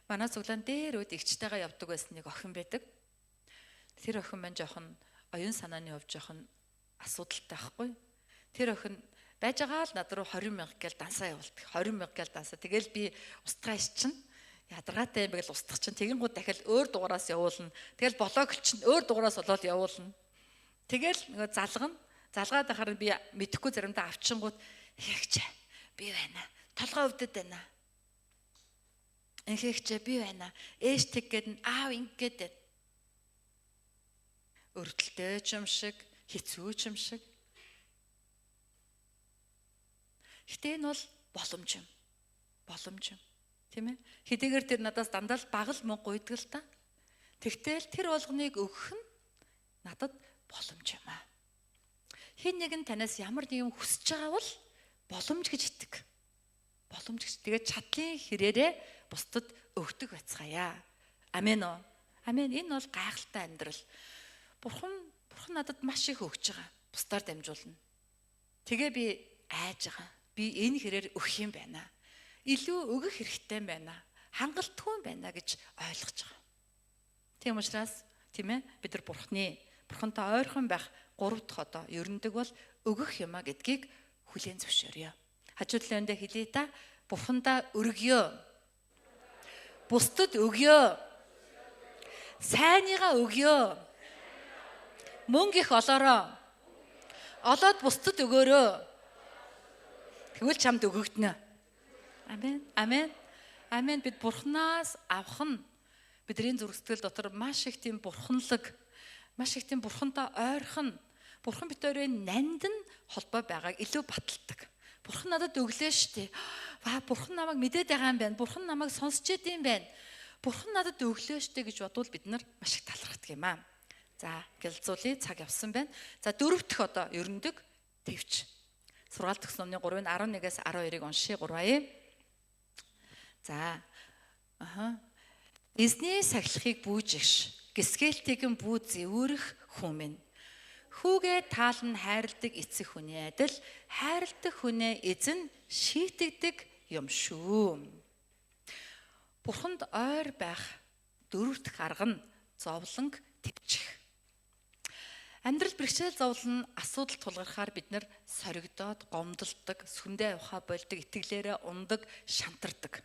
Манай цуглаан дээр үед эгчтэйгээ явдаг байсан нэг охин байдаг. Тэр охин маань жоохон оюун санааны хувьд жоохон асуудалтай байхгүй. Тэр охин байж байгаа л над руу 20,000 гээл дансаа явуулдаг. 20,000 гээл дансаа. Тэгэл би устгаа иччин. Ядаргаатай юм байл устгах чинь тэгэнгүүт дахиад өөр дугаараас явуулна. Тэгэл блог чинь өөр дугаараас болоод явуулна. Тэгэл нөгөө залгаад байхаар би мэдэхгүй заримдаа авчингууд ихэгч би байна. Толгой өвдөд байна. Ихэгч би байна. Эштэг гэдэг нь аав ингээд байна. Өртөлтэй ч юм шиг, хэцүү ч юм шиг. Гэтэ энэ бол боломж юм. Тийм ээ? Хэдийгээр тэр надаас дандаа л бага л мөнгө гуйдаг л та. Тэгтэл тэр болгоныг өгөх нь надад боломж юм аа. Хэн нэгэн танаас ямар нэг юм хүсэж байгаа бол боломж гэж итг. Тэгээд чадлын хэрээрээ бусдад өгдөг байцгаая. Амен уу? Амен. Энэ бол гайхалтай амьдрал. Бурхан надад маш их өгч байгаа. Бусдаар дамжуулна. Тэгээ би айж байгаа. Би энэ хэрээр өгөх юм байна. Илүү өгөх хэрэгтэй байна. Хангалтгүй байна гэж ойлгож байгаа. Тийм учраас тийм ээ бид нар бурхантай ойрхон байх 3 дахь одоо ерөндөг бол өгөх юмаа гэдгийг хүлээн зөвшөөрье. Хажуу талын өндөө хэлээ та бурхандаа өргөё. Бусдад өгьё. Сайныгаа өгьё. Мөнгө их олоорой. Олоод бусдад өгөөрөө. Тэгвэл чамд өгөгдөнө. Амен. Бид бурхнаас авах нь бидний зүрх сэтгэл дотор маш их тийм бурханлаг, маш их тийм бурхантай ойрхон, бурхан бид хоёрын нанд нь холбоо байгааг илүү баталдаг. Бурхан надад өглөө штэ. Бурхан намайг мэдээд байгаа юм байна. Бурхан намайг сонсч идэм байна. Бурхан надад өглөө штэ гэж бодвол бид нар маш их талархдаг юм аа. За, гэлзүүлээ, цаг явсан байна. За, 4 дахь одоо ерөндөг твч. Сургаалт өгсөн номны 3-ын 11-ээс 12-ыг уншия 3-аа. За. Эзний сахилахыг бүүжигш, гисгэлтийг нь бүү зэвүүрэх хүмүн. Хүүгээ таалн хайрладаг эцэг хүний адил хайрладаг хүнээ эзэн шийтгдэг юм шүү. Бурханд ойр байх 4 дахь арга нь зовлонг твчих. Амьдрал бэрхшээл зовлон асуудал тулгархаар бид нар соригдоод, гомдолдог, сүмдээ явахаа болдог, итгэлээрээ ундаг, шантардаг.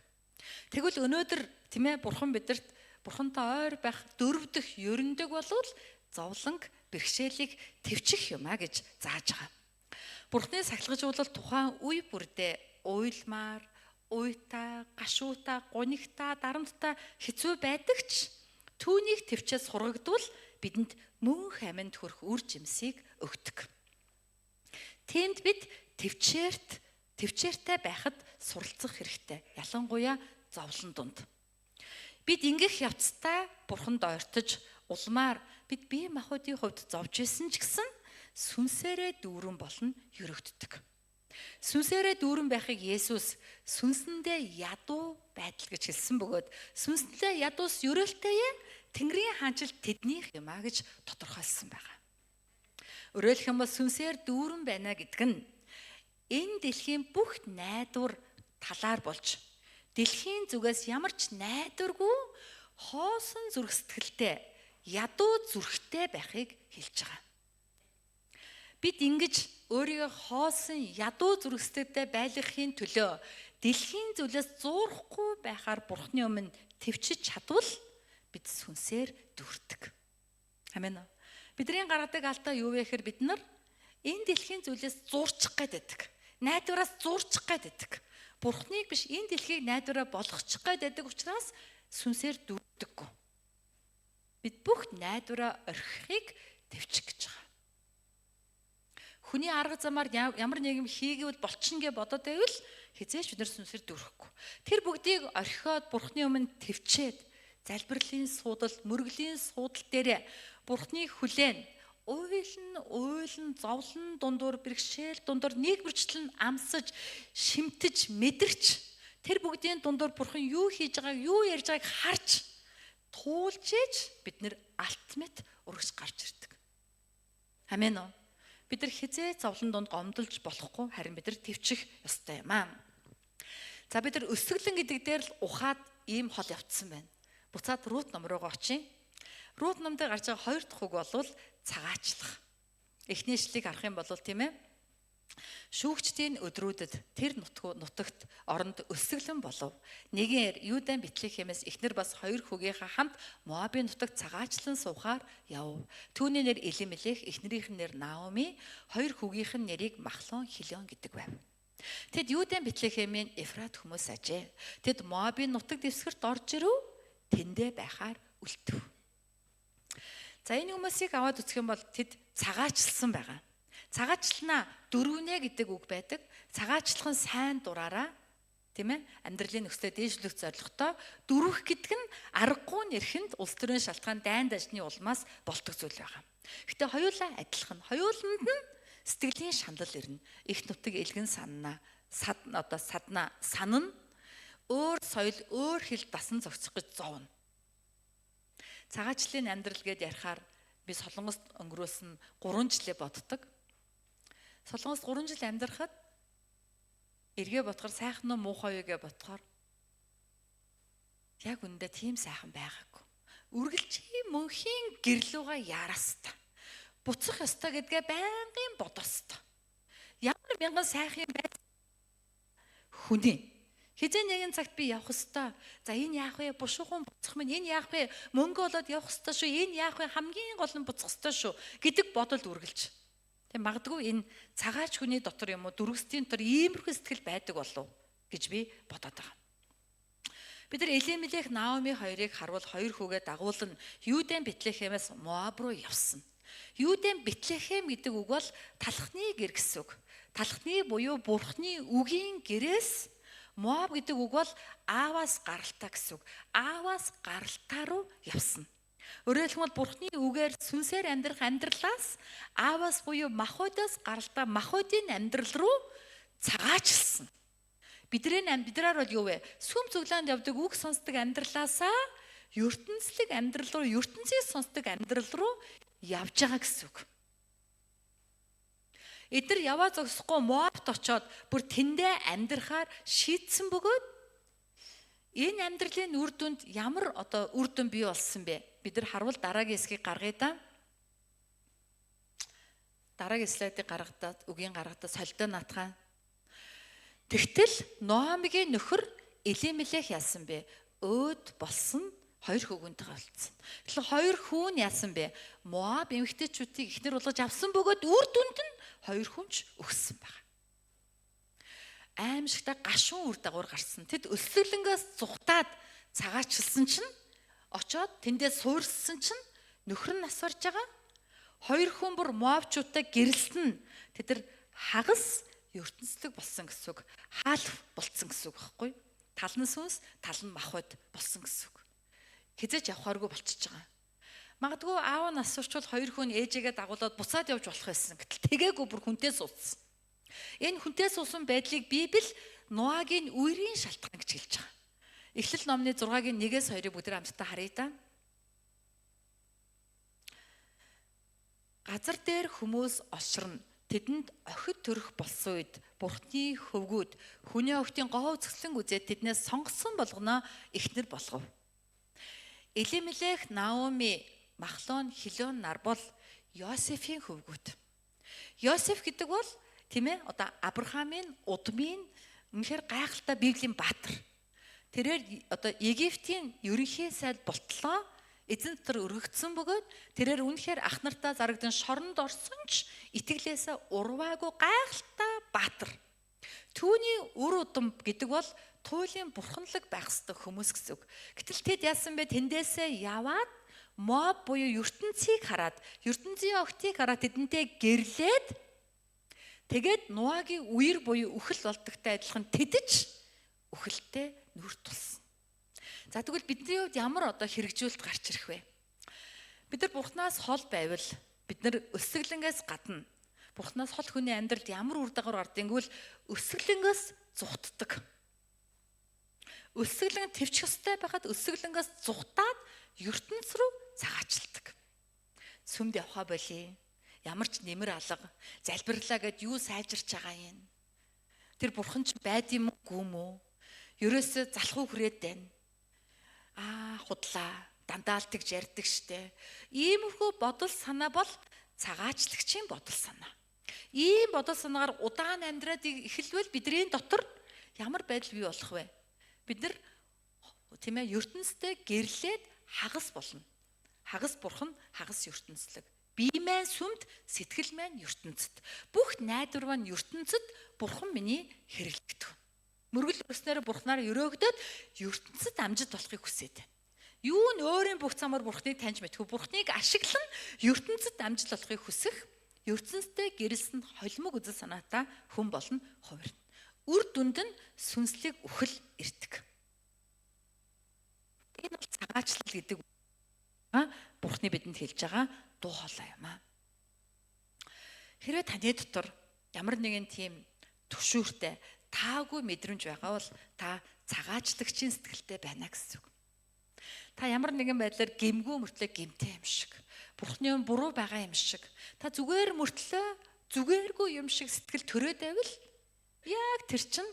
Тэгвэл өнөөдөр тийм ээ бурхан бидэрт бурхантай ойр байх 4 дахь ерөндөг болвол зовлонг, бэрхшээлийг твчих юм а гэж зааж байгаа. Бурханы сахилгажуулалт тухайн үе бүрдээ уйлмаар, уйтаа, гашуутаа, гунигтаа, дарамттай хэцүү байдаг ч түүнийг твчээс сургагдвал бидэнд мөнх аминд хүрэх үр жимсийг өгдөг. Тиймд бид твчээртэй байхад суралцах хэрэгтэй. Ялангуяа зовлон дунд. Бид ингэх явцдаа бурханд ойртож улмаар бид бие махбодын хувьд зовж исэн ч гэсэн сүнсээрээ дүүрэн болон ерөгддөг. Сүнсээрээ дүүрэн байхыг Есүс сүнсэндээ ядуу байдал гэж хэлсэн бөгөөд сүнсэндээ ядуус ерөөлтэйе Тэнгэрийн хаанчил тэднийх юм а гэж тодорхойлсон байгаа. Өөрөөр хэлэх юм бол сүнсээр дүүрэн байна гэдэг нь энэ дэлхийн бүх найдвар талаар болж дэлхийн зүгээс ямар ч найдваргүй хоосон зүрх сэтгэлтэй ядуу зүрхтэй байхыг хэлж байгаа. Бид ингэж өөрийгөө хоосон ядуу зүрхсэтгэдэг байлгахын төлөө дэлхийн зүйлээс зуурахгүй байхаар Бурхны өмнө төвчж чадвал бид сүнсээр дүүрдэг. Амен. Бидний гаргадаг алдаа юу вэ гэхээр бид нар энэ дэлхийн зүйлээс зуурчих гэдэг. Найдвараас зуурчих гэдэг. Бурхныг биш энэ дэлхийг найдвараа болгочих гэдэг учраас сүнсээр дүүрдэггүй. Бид бүх найдвараа орхихыг төвчих гэж байгаа. Хүний арга замаар ямар нэгэн хийгээвэл болчихно гэж бодоод байвал хизээч бид нар сүнсээр дүүрэхгүй. Тэр бүгдийг орхиод Бурхны өмнө төвчээд залбирлын суудал, мөргөлийн суудал дээр Бурхныг хүлээн уйлн зовлон дундуур бэрхшээл дундуур нэг бүрчлэн амсаж шимтэж мэдэрч тэр бүгдийн дундуур Бурхан юу хийж байгааг юу ярьж байгааг харж туулж ээж бид нэр алтмет урагш гарч ирдэг. Амен уу. Бид нар хизээ зовлон донд гомдолж болохгүй, харин бид нар төвчих ёстой юм аа. За бид нар өсөглөн гэдэг дээр л ухаад ийм хол явцсан байна. Буцаад Рут ном руу очие. Рут номд гарч байгаа 2 дахь үг бол цагаачлах. Эхний ишлэгийг харах юм бол тийм ээ. Шүүгчдийн өдрүүдэд тэр нутагт оронд өсөглөн болов. Нэгээр Юудан Бэтлехемээс эхнэр бас 2 хүүгийнхаа хамт Моабын нутагт цагаачлан суухаар яв. Түүний нэр Элимелех, эхнэрийнх нь нэр Наоми, 2 хүүгийнх нь нэрийг Махлон, Хилон гэдэг байв. Тэд Юудан Бэтлехемийн Ефрат хүмүүс ажээ. Тэд Моабын нутаг дэвсгэрт орж ирэв. Тэндээ байхаар үлдэв. За энэ хүмүүсийг аваад үзэх юм бол тэд цагаачлсан байгаа. Цагаачлнаа дөрвнэ гэдэг үг байдаг. Цагаачлах нь сайн дураараа тийм ээ амьдралын нөхцөлөд дээшлэх зорилготой дөрвөх гэдэг нь аргагүй нэрхэнд улс төрийн шалтгаан дайн дажны улмаас болдог зүйл байгаа. Гэтэ хоёулаа адилхан. Хоёуланд нь сэтгэлийн шанал ирнэ. Их нутаг элгэн санана санан өөр соёл өөр хэл дасан зохицох гэж зовно. Цагаачлалын амьдрал гэдээ ярихаар би Солонгост өнгөрөөсөн 3 жилээ боддог. Солонгост 3 жил амьдрахад эргээ бодохоор сайхан уу муухай юу гэж бодохоор яг үндэ тийм сайхан байгаагүй. Үргэлжийн мөнхийн гэрлүүгээ яараста. Буцах ёстой гэдгээ байнгын бодостой. Ямар мянган сайхан юм бэ? Хүний хизээ нэгэн цагт би явах ёстой. За энэ яах вэ? Бушуухан буцах минь энэ яах вэ? Мөнгө болоод явах ёстой шүү. Энэ яах вэ? Хамгийн гол нь буцах ёстой шүү гэдэг бодол үргэлж. Тэг магадгүй энэ цагаач хүний дотор юм уу дөрвөстийн дотор иймэрхүү сэтгэл байдаг болов гэж би бодоод байгаа. Бид нар Элимелех, Наоми хоёрыг харвал 2 хүүгээ дагуулan Юудан Бэтлехемээс Моаб руу явсан. Юудан Бэтлехем гэдэг үг бол талхны гэр гэсэн үг. Талхны буюу Бурхны үгийн гэрээс Моаб гэдэг үг бол ааваас гаралтаа гэсэн үг. Ааваас гаралтаа руу явсан. Өөрөөр хэлбэл Бурхны үгээр сүнсээр амьдрах амьдралаас ааваас буюу махбодоос гаралтаа махбодын амьдрал руу цагаачлсан. Бидрээр бол юу вэ? Сүм цуглаанд явдаг үг сонсдог амьдралаасаа ертөнцлэг амьдрал руу, ертөнцийг сонсдог амьдрал руу явж байгаа гэсэн үг. Эдгээр яваа зогсохгүй Моабт очоод бүр тэндээ амьдрахаар шийдсэн бөгөөд энэ амьдралын үр дүнд ямар үр дүн бий болсон бэ? Бид нар харвал дараагийн хэсгийг гаргая да. Дараагийн слайдыг гаргадаад үгийн гаргадаа солидоо наатгаан. Тэгтэл Ноамигийн нөхөр Элимелех яасан бэ? Өөд болсон 2 хүүгэнтэйгээ болцсон. Тэгэхээр 2 хүн яасан бэ? Моаб эмэгтэйчүүдийг ихнэр болгож авсан бөгөөд үр дүнд нь 2 хүнч өгсөн байна. Аимшигтай гашуун үр дагавар гарсан. Тэд өсөглөнгөөс зүхтаад цагаачилсан чинь очоод тэндээ суурьсан чинь нөхөр нь асарж байгаа. 2 хүн бүр Моабчуудтай гэрэлтэн тэд нар хагас ертөнцлөг болсон гэсэн үг. Хаалф болцсон гэсэн үг байхгүй? Тал нь сүнс, тал нь махбод болсон гэсэн үг. Хизээч явахааргүй болчихж байгаа. Магадгүй аав нь асуурчвал 2 хүн ээжигээ дагуулад буцаад явж болох байсан. Гэтэл тэгээгүй бүр хүнтэй суудсан. Энэ хүнтэй суусан байдлыг Библи Ноагийн үерийн шалтгаан гэж хэлж байгаа. Эхлэл номны 6-гийн 1-ээс 2-ыг бүгд хамтдаа харъя да. Газар дээр хүмүүс олширна. Тэдэнд охид төрөх болсон үед Бурхны хөвгүүд хүний охидын гоо үзэсгэлэн үзээд тэднээс сонгосон болгоно эхнэр болгов. Элимелех, Наоми, Махлон, Хилон нар бол Йосефийн хөвгүүд. Йосеф гэдэг бол тийм ээ одоо Авраамийн удмын үнэхээр гайхалтай Библийн баатар. Тэрээр одоо Египтийн ерөнхий сайд болтлоо эзэн дотор өргөгдсөн бөгөөд тэрээр үнэхээр ах нартаа зарагдсан шоронд орсон ч итгэлээсээ урваагүй гайхалтай баатар. Түүний үр удам гэдэг бол туйлын бурханлаг байх ёстой хүмүүс гэсэн үг. Гэтэл тэд яасан бэ? Тэндээсээ яваад Моб буюу ертөнцийг хараад, ертөнцийн огтыг хараад тэдэнтэй гэрлээд тэгээд Нуагийн үер буюу үхэл болдогтой адилхан тэдэж үхэлтэй нүр тулсан. За тэгвэл бидний хувьд ямар одоо хэрэгжүүлэлт гарч ирэх вэ? Бид нар Бурханаас хол байвал бид нар өсөглөнгөөс гадна Бурханаас хол хүний амьдралд ямар үр дагавар гардыг гэвэл өсөглөнгөөс зүхтдэг. Өсөглөн твчих ёстой байхад өсөглөнгөөс зүхтаад ертөнц рүү цагаачилдаг. Сүмд явхаа болий. Ямар ч нэмэр алга, залбирлаа гэд юу сайжирч байгаа юм. Тэр бурхан ч байд юм уу мүү? Ерөөсөө залхуу хүрээд байна. Худлаа, дандаа л тэгж ярьдаг штэ. Иймэрхүү бодол санаа бол цагаачлагчийн бодол санаа. Ийм бодол санаагаар удаан амьдраад эхэлвэл бидний дотор ямар байдал бий болох вэ? Бид нар тийм ээ ертөнцтэй гэрлээд хагас болно. Хагас бурхан, хагас ертөнцлөг. Бие маань сүмд, сэтгэл маань ертөнцид. Бүх найдвар маань ертөнцид бурхан миний хэрэглэгдэв. Мөргөл өрснөөр бурханаар өрөөгдөд ертөнцид амжид болохыг хүсээд байна. Юу н өөрийн бүх замаар бурханыг таньж мэдхүү. Бурханыг ашиглан ертөнцид амжид болохыг хүсэх, ертөнцтэй гэрэлсэн холимог үзэл санаатай хүн болно хувирна. Үр дүнд нь сүнслэг үхэл ирдэг. Энэ бол цагаачлал гэдэг Бурхны бидэнд хэлж байгаа дуу хоолой юм аа. Хэрвээ таны дотор ямар нэгэн тийм түгшүүртэй таагүй мэдрэмж байгаа бол та цагаачлагчийн сэтгэлтэй байна гэсэн үг. Та ямар нэгэн байдлаар гэмгүй мөртлөө гэмтэй юм шиг, Бурхны юм буруу байгаа юм шиг, та зүгээр мөртлөө зүгээргүй юм шиг сэтгэл төрөөд байвал яг тэр чинь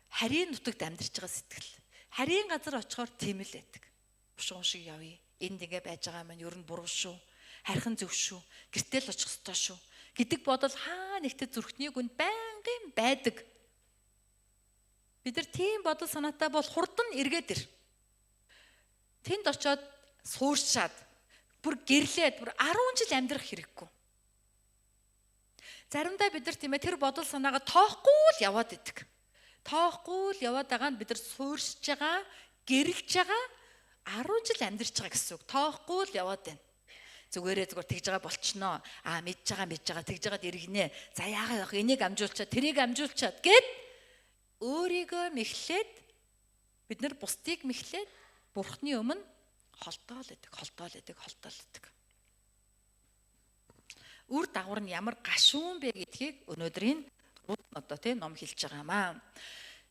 харийн нутагт амьдарч байгаа сэтгэл. Харийн газар очихоор тийм л байдаг. Бушгуун шиг явъя. Энд ингээ байж байгаа маань ер нь буруу шүү. Харин зөв шүү. Гэртэл очих ёстой шүү. Гэдэг бодол хаа нэгтээ зүрхний гүнд байнгын байдаг. Бид нар тийм бодол санаатай бол хурдан эргээд ир. Тэнд очиод сууршаад бүр гэрлээд бүр 10 жил амьдрах хэрэггүй. Заримдаа бид нар тийм ээ тэр бодол санаагаа тоохгүй л яваад идэг. Тоохгүй л яваад байгаа нь бид нар сууршиж байгаа, гэрэлж байгаа 10 жил амьдарч байгаа гэсэн үг. Тоохгүй л яваад байна. Зүгээр тэгж байгаа болчихноо. Мэдж байгаа тэгж байгаад иргэнэ. За яагаад явах энийг амжуулчаад тэрийг амжуулчаад гэд өөрийгөө мэхлээд бид нар бусдыг мэхлээд Бурхны өмнө холдоол идэг. Үр дагавар нь ямар гашуун бэ гэдгийг өнөөдрийн одоо тийм ном хэлж байгаа юм аа.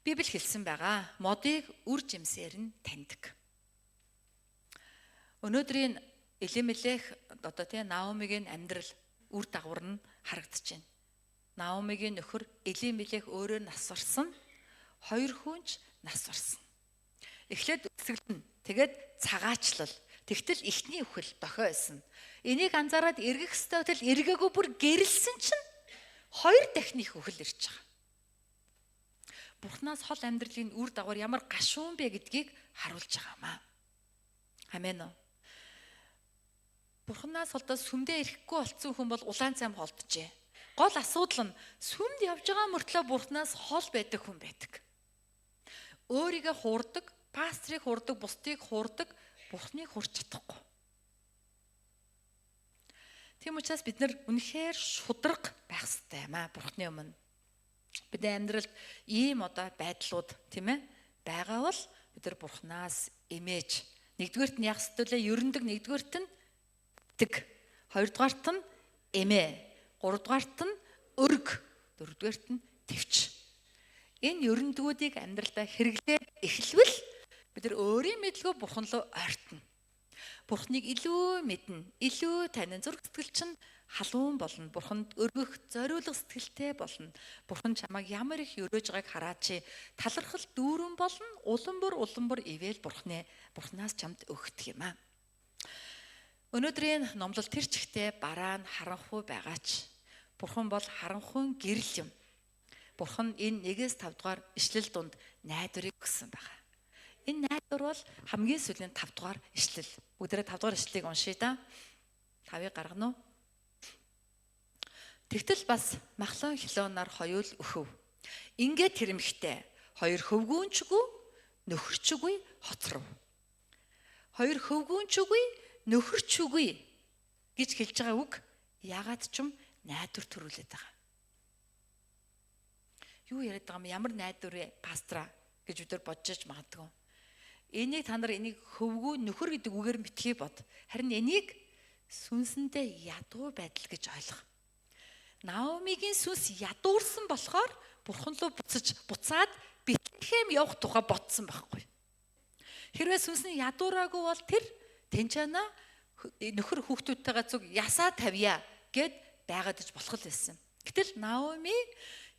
Библи хэлсэн байгаа. Модыг үр жимсээр нь таньдаг. Өнөөдрийн Элимелех одоо тийм Наомигийн амьдрал үр дагавар нь харагдаж байна. Наомигийн нөхөр Элимелех өөрөө нас барсан, 2 хүнч нас барсан. Эхлээд өсөглөн, тэгээд цагаачлал, тэгтэл ихний үхэл дохио байсан. Энийг анзаараад эргэх ёстой бол эргээгүй бүр гэрэлсэн чинь 2 дахин их үхэл ирж байгаа. Бурханаас хол амьдралын үр дагавар ямар гашуун бэ гэдгийг харуулж байгаа юм аа. Амен уу. Бурханаас холдоод сүмдээ ирэхгүй болцсон хүн бол улаан цайм холдожээ. Гол асуудал нь сүмд явж байгаа мөртлөө Бурханаас хол байдаг хүн байдаг. Өөрийгөө хуурдаг, пастрыг хуурдаг, бусдыг хуурдаг, Бурханыг хурж чадахгүй. Тийм учраас бид нар үнэхээр шударга байх хэрэгтэй юм аа Бурханы өмнө. Бидний амьдралд ийм одоо байдлууд тийм ээ байгаа бол бид нар Бурханаас эмээж. Нэгдүгээрт нь яг сэтгэлээ ерөндөг, нэгдүгээрт нь тэг, хоёрдугаарт нь эмээ, гуравдугаарт нь өрг, дөрөвдүгээрт нь твч. Энэ ерөндгүүдийг амьдралдаа хэрэглээд эхлэвэл бид нар өөрийн мэдлгүй Бурхан руу ойртно. Бурханыг илүү мэднэ, илүү танин, зүрх сэтгэл чинь халуун болно. Бурханд өргөх, зориулах сэтгэлтэй болно. Бурхан чамайг ямар их өрөөж байгааг хараад чи талархал дүүрэн болно. Улам бүр ивэл Бурханаас чамд өгдөг юм аа. Өнөөдрийн номлол тэр чигтээ бараа нь харанхуй байгаач Бурхан бол харанхуй гэрэл юм. Бурхан энэ 1-5 дугаар ишлэл донд найдварыг өгсөн байна. Энэ найдвар бол хамгийн сүүлийн 5 дугаар ишлэл. Бүгдээрээ 5 дугаар ишлэлийг уншъя да. 5-ыг гаргана уу? Тэгтэл бас Махлон Хилонаар хоёул өхөв. Ингээд тэрэмхтэй хоёр хөвгүүнчгүй нөхөрчгүй хоцров. Хоёр хөвгүүнчгүй нөхөрчгүй гэж хэлж байгаа үг ягаад ч юм найдвар төрүүлээд байгаа. Юу яриад байгаа юм, ямар найдвар вэ пастра гэж бид нар бодож магадгүй. Энийг та нар энийг хөвгүү нөхөр гэдэг үгээр битгий бод. Харин энийг сүнсэндээ ядуу байдал гэж ойлгох. Наомигийн сүнс ядуурсан болохоор бурхан руу буцаад Бэтлехэм явах тухай ботсон байхгүй. Хэрвээ сүнс нь ядуураагүй бол тэр тэнцэнэ нөхөр хүүхдүүдтэйгээ зүг ясаа тавья гэд байгаад иж болох л байсан. Гэтэл Наоми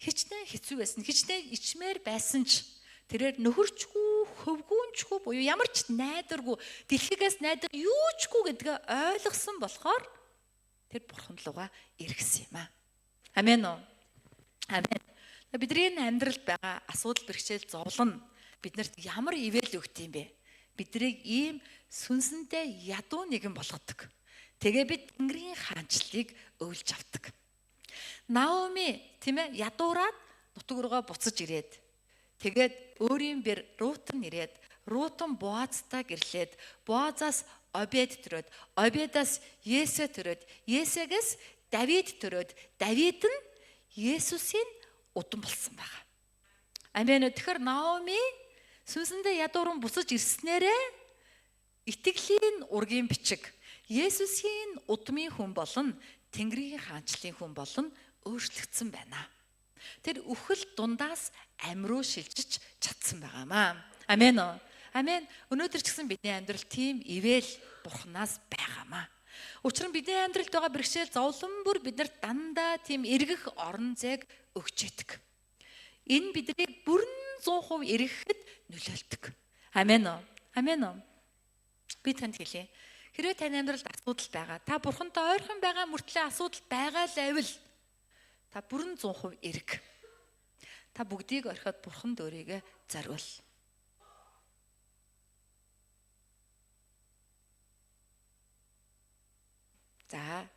хичнээн хэцүү байсан, хичнээн ичмээр байсан ч тэрээр нөхөрчгүй, хөвгүүнчгүй буюу ямар ч найдваргүй, дэлхийгээс найдвар юучгүй гэдгээ ойлгосон болохоор тэр бурхан руугаа эргэсэн юм аа. Амен уу? Амен. Бидний амьдралд байгаа асуудал бэрхшээл зовлон биднэрт ямар ивэл өгд юм бэ? Бидрийг ийм сүнсэндээ ядуу нэгэн болгодог. Тэгээ бид Тэнгэрийн хаанчлалыг өвлж авдаг. Наоми тийм ээ ядуураад нутаг руугаа буцаж ирээд тэгээд өөрийн бэр Рутан ирээд Рутан Боазтай гэрлээд Боазаас Обед төрөөд Обедаас Есэ төрөөд Есэгээс Давид төрөөд Давид нь Есүсийн удам болсон байгаа. Амен. Тэгэхээр Наоми сүнсэндээ ядууран буцаж ирснээрээ итгэлийн ургийн бичиг Есүсийн удмын хүн болон Тэнгэрийн хаанчлалын хүн болон өөрчлөгдсөн байна. Тэр үхэл дундаас амьруу шилжиж чадсан байгаамаа. Амен уу? Амен. Өнөөдөр ч гэсэн бидний амьдрал тийм ивэл Бурханаас байгаамаа. Учир нь бидний амьдралд байгаа бэрхшээл зовлон бүр биднэрт дандаа тийм эргэх орон зайг өгч яадаг. Энэ биднийг бүрэн 100% эргэхэд нөлөөлдөг. Амен уу? Амен уу? Би танд хэлье. Хэрвээ таны амьдралд асуудал байгаа, та Бурхантай ойрхон байгаа мөртлөө асуудал байгаа л байвал та бүрэн 100% эрг. Та бүгдийг орхиод Бурханд өөрийгөө зориул. За.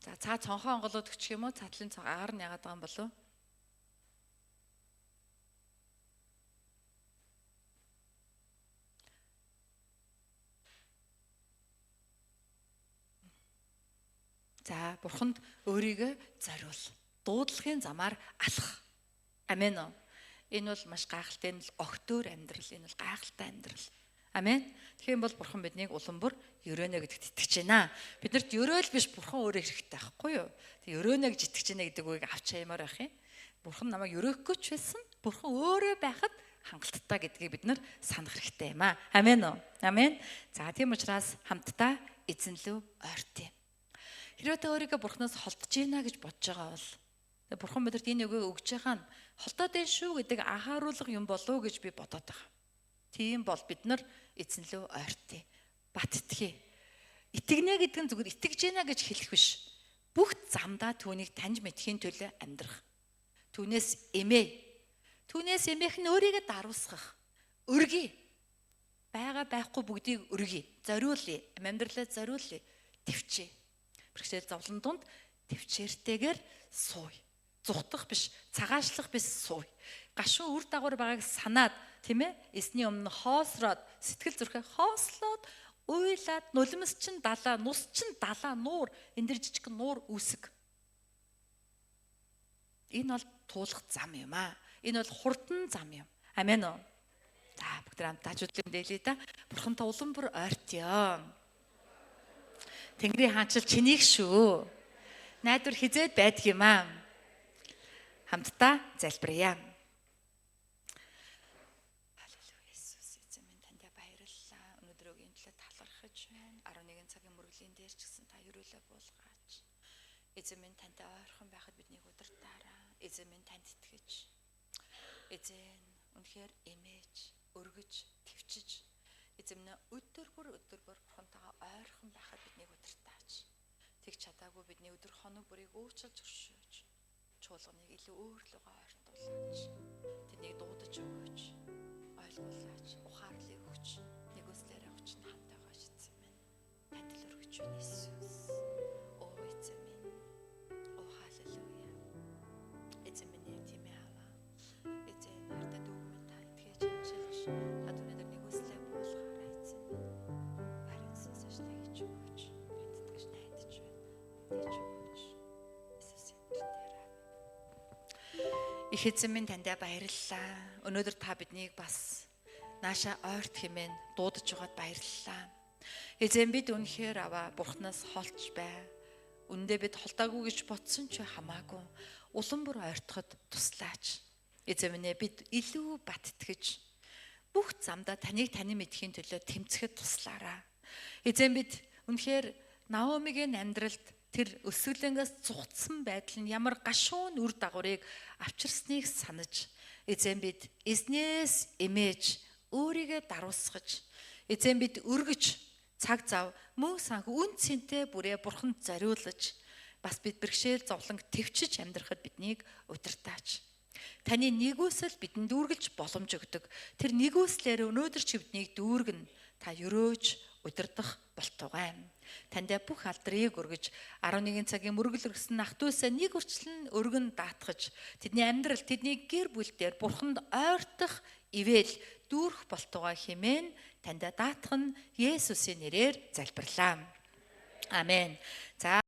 За цаа цонхоо онголоод өгчих юм уу? Цаатлын цог агаар нь яагаад байгаа юм болов? За Бурханд өөрийгөө зориул. Дуудлагын замаар алах. Амен уу? Энэ бол маш гайхалтай, энэ бол огтөөр амьдрал, энэ бол гайхалтай амьдрал. Амен. Тэгэхээр бол Бурхан биднийг улам бүр өрөөнө гэдэгт итгэж байна. Биднэрт өрөөл биш Бурхан өөрөө хэрэгтэй байхгүй юу? Тэг өрөөнө гэж итгэж байна гэдэг үгийг авч аймаар байх юм. Бурхан намайг өрөөхгүй ч байсан. Бурхан өөрөө байхад хангалттай гэдгийг бид нар санах хэрэгтэй юм аа. Амен уу? Амен. За тийм учраас хамтдаа эзэн лөө ойртъя. Хэрвээ та өөрийгөө Бурханаас холдож байна гэж бодож байгаа бол Бурхан бидэнд энэ үгийг өгж байгаа нь холдоод байна шүү гэдэг анхааруулга юм болов уу гэж би бодоод байгаа. Тийм бол бид нар эзэн лөө ойртъя. Бат итгэе. Итгэнэ гэдэг нь зүгээр итгэж байна гэж хэлэх биш. Бүх замдаа түүнийг таньж мэдхийн төлөө амьдрах. Түүнээс эмээ. Түүнээс эмээх нь өөрийгөө даруусгах. Өргөе. Бага байхгүй бүгдийг өргөе. Зориулъя. Амьдралаа зориулъя. Төвчээ. Бэрхшээл зовлон донд төвчээртэйгээр сууя. Зүхтах биш, цагаашлах биш сууя. Гашуун үр дагавар байгааг санаад, тийм ээ? Эсний өмнө хоосроод, сэтгэл зүрхээ хоослоод, уйлаад, нулимс чин далаа, нус чин далаа нуур, энэ дэр жижиг нуур үүсэг. Энэ бол туулах зам юм аа. Энэ бол хурдан зам юм. Амен уу? За бүгд хамтдаа хажуудлын дээлээ да. Бурхантай улам бүр ойртъё. Тэнгэрийн хаанчил чинийг шүү. Найдвар хизээд байдаг юм аа. Хамтдаа залбирая. Халелуя Иесус, эзэн минь танд баярлалаа. Өнөөдөр өгийн төлөө талархаж байна. 11 цагийн мөргөлийн дээр ч гэсэн та өрөөлөө буулгаач. Эзэн минь тантай ойрхон байхад биднийг удирдаарай. Эзэн минь танд итгэж. Эзэн үнэхээр эмээж, өргөж, твчиж Эзэн минь өдөр бүр бурхантайгаа ойрхон байхад биднийг удирдаач. Тэг чадаагүй бидний өдөр хоног бүрийг уучлж өршөөж, чуулганыг илүү өөр лугаа ойртуулаач. Тэднийг дуудаж өгөөч, ойлгуулаач, ухаарлыг өгч, нэгүслээрээ өгч хамтайгаа шийдсэн минь. Танд л өргөж байна Иесус. Оо эзэн минь. Оо халелуя. Эзэн минь тийм яава. Эзэн нартай дүүг минь та итгэж амжилж, та өнөөдөр нэгүслээ буулгаарай эзэн минь. Харинсаас ажлыг хийж өгөөч. Бэнтгэж найдаж байна. Дэж өгөөч. Иесусийн нэрээр. Их эзэн минь тандаа баярлалаа. Өнөөдөр та биднийг бас нааша ойрт хэмээн дуудаж байгаад баярлалаа. Эзэн бид үнэхээр аваа Бурханаас холж бай. Үндэ бид холдоогүй гэж бодсон ч хамаагүй улам бүр ойртоход туслаач. Эзэн минь бид илүү бат итгэж бүх замдаа таныг мэдэхийн төлөө тэмцэхэд туслаараа. Эзэн бид үнэхээр Наомигийн амьдралд тэр өсвөлэнгээс цугцсан байдал нь ямар гашуун үр дагаврыг авчирсныг санаж, эзэн бид эзнээс эмээж өөрийгөө даруусгаж, эзэн бид өргөж цаг зав мөн санх үн цэнтэй бүрээ Бурханд зориулж, бас бид бэрхшээл зовлон төвчж амьдрахад биднийг удирдаач. Таны нэгүсэл бидэнд дүүргэлж боломж өгдөг. Тэр нэгүслээр өнөөдөр чи биднийг дүүргэн та өрөөж удирдах болтугай. Тандаа бүх алдрыг өргөж 11 цагийн мөргөл өргөсөн ах トゥ усаа нэг үрчлэн өргөн даатгаж тэдний амьдрал тэдний гэр бүл дээр Бурханд ойртох ивэл дүүрэх болтугай хэмээн тандаа даатгах нь Есүсийн нэрээр залбирлаа. Амен. За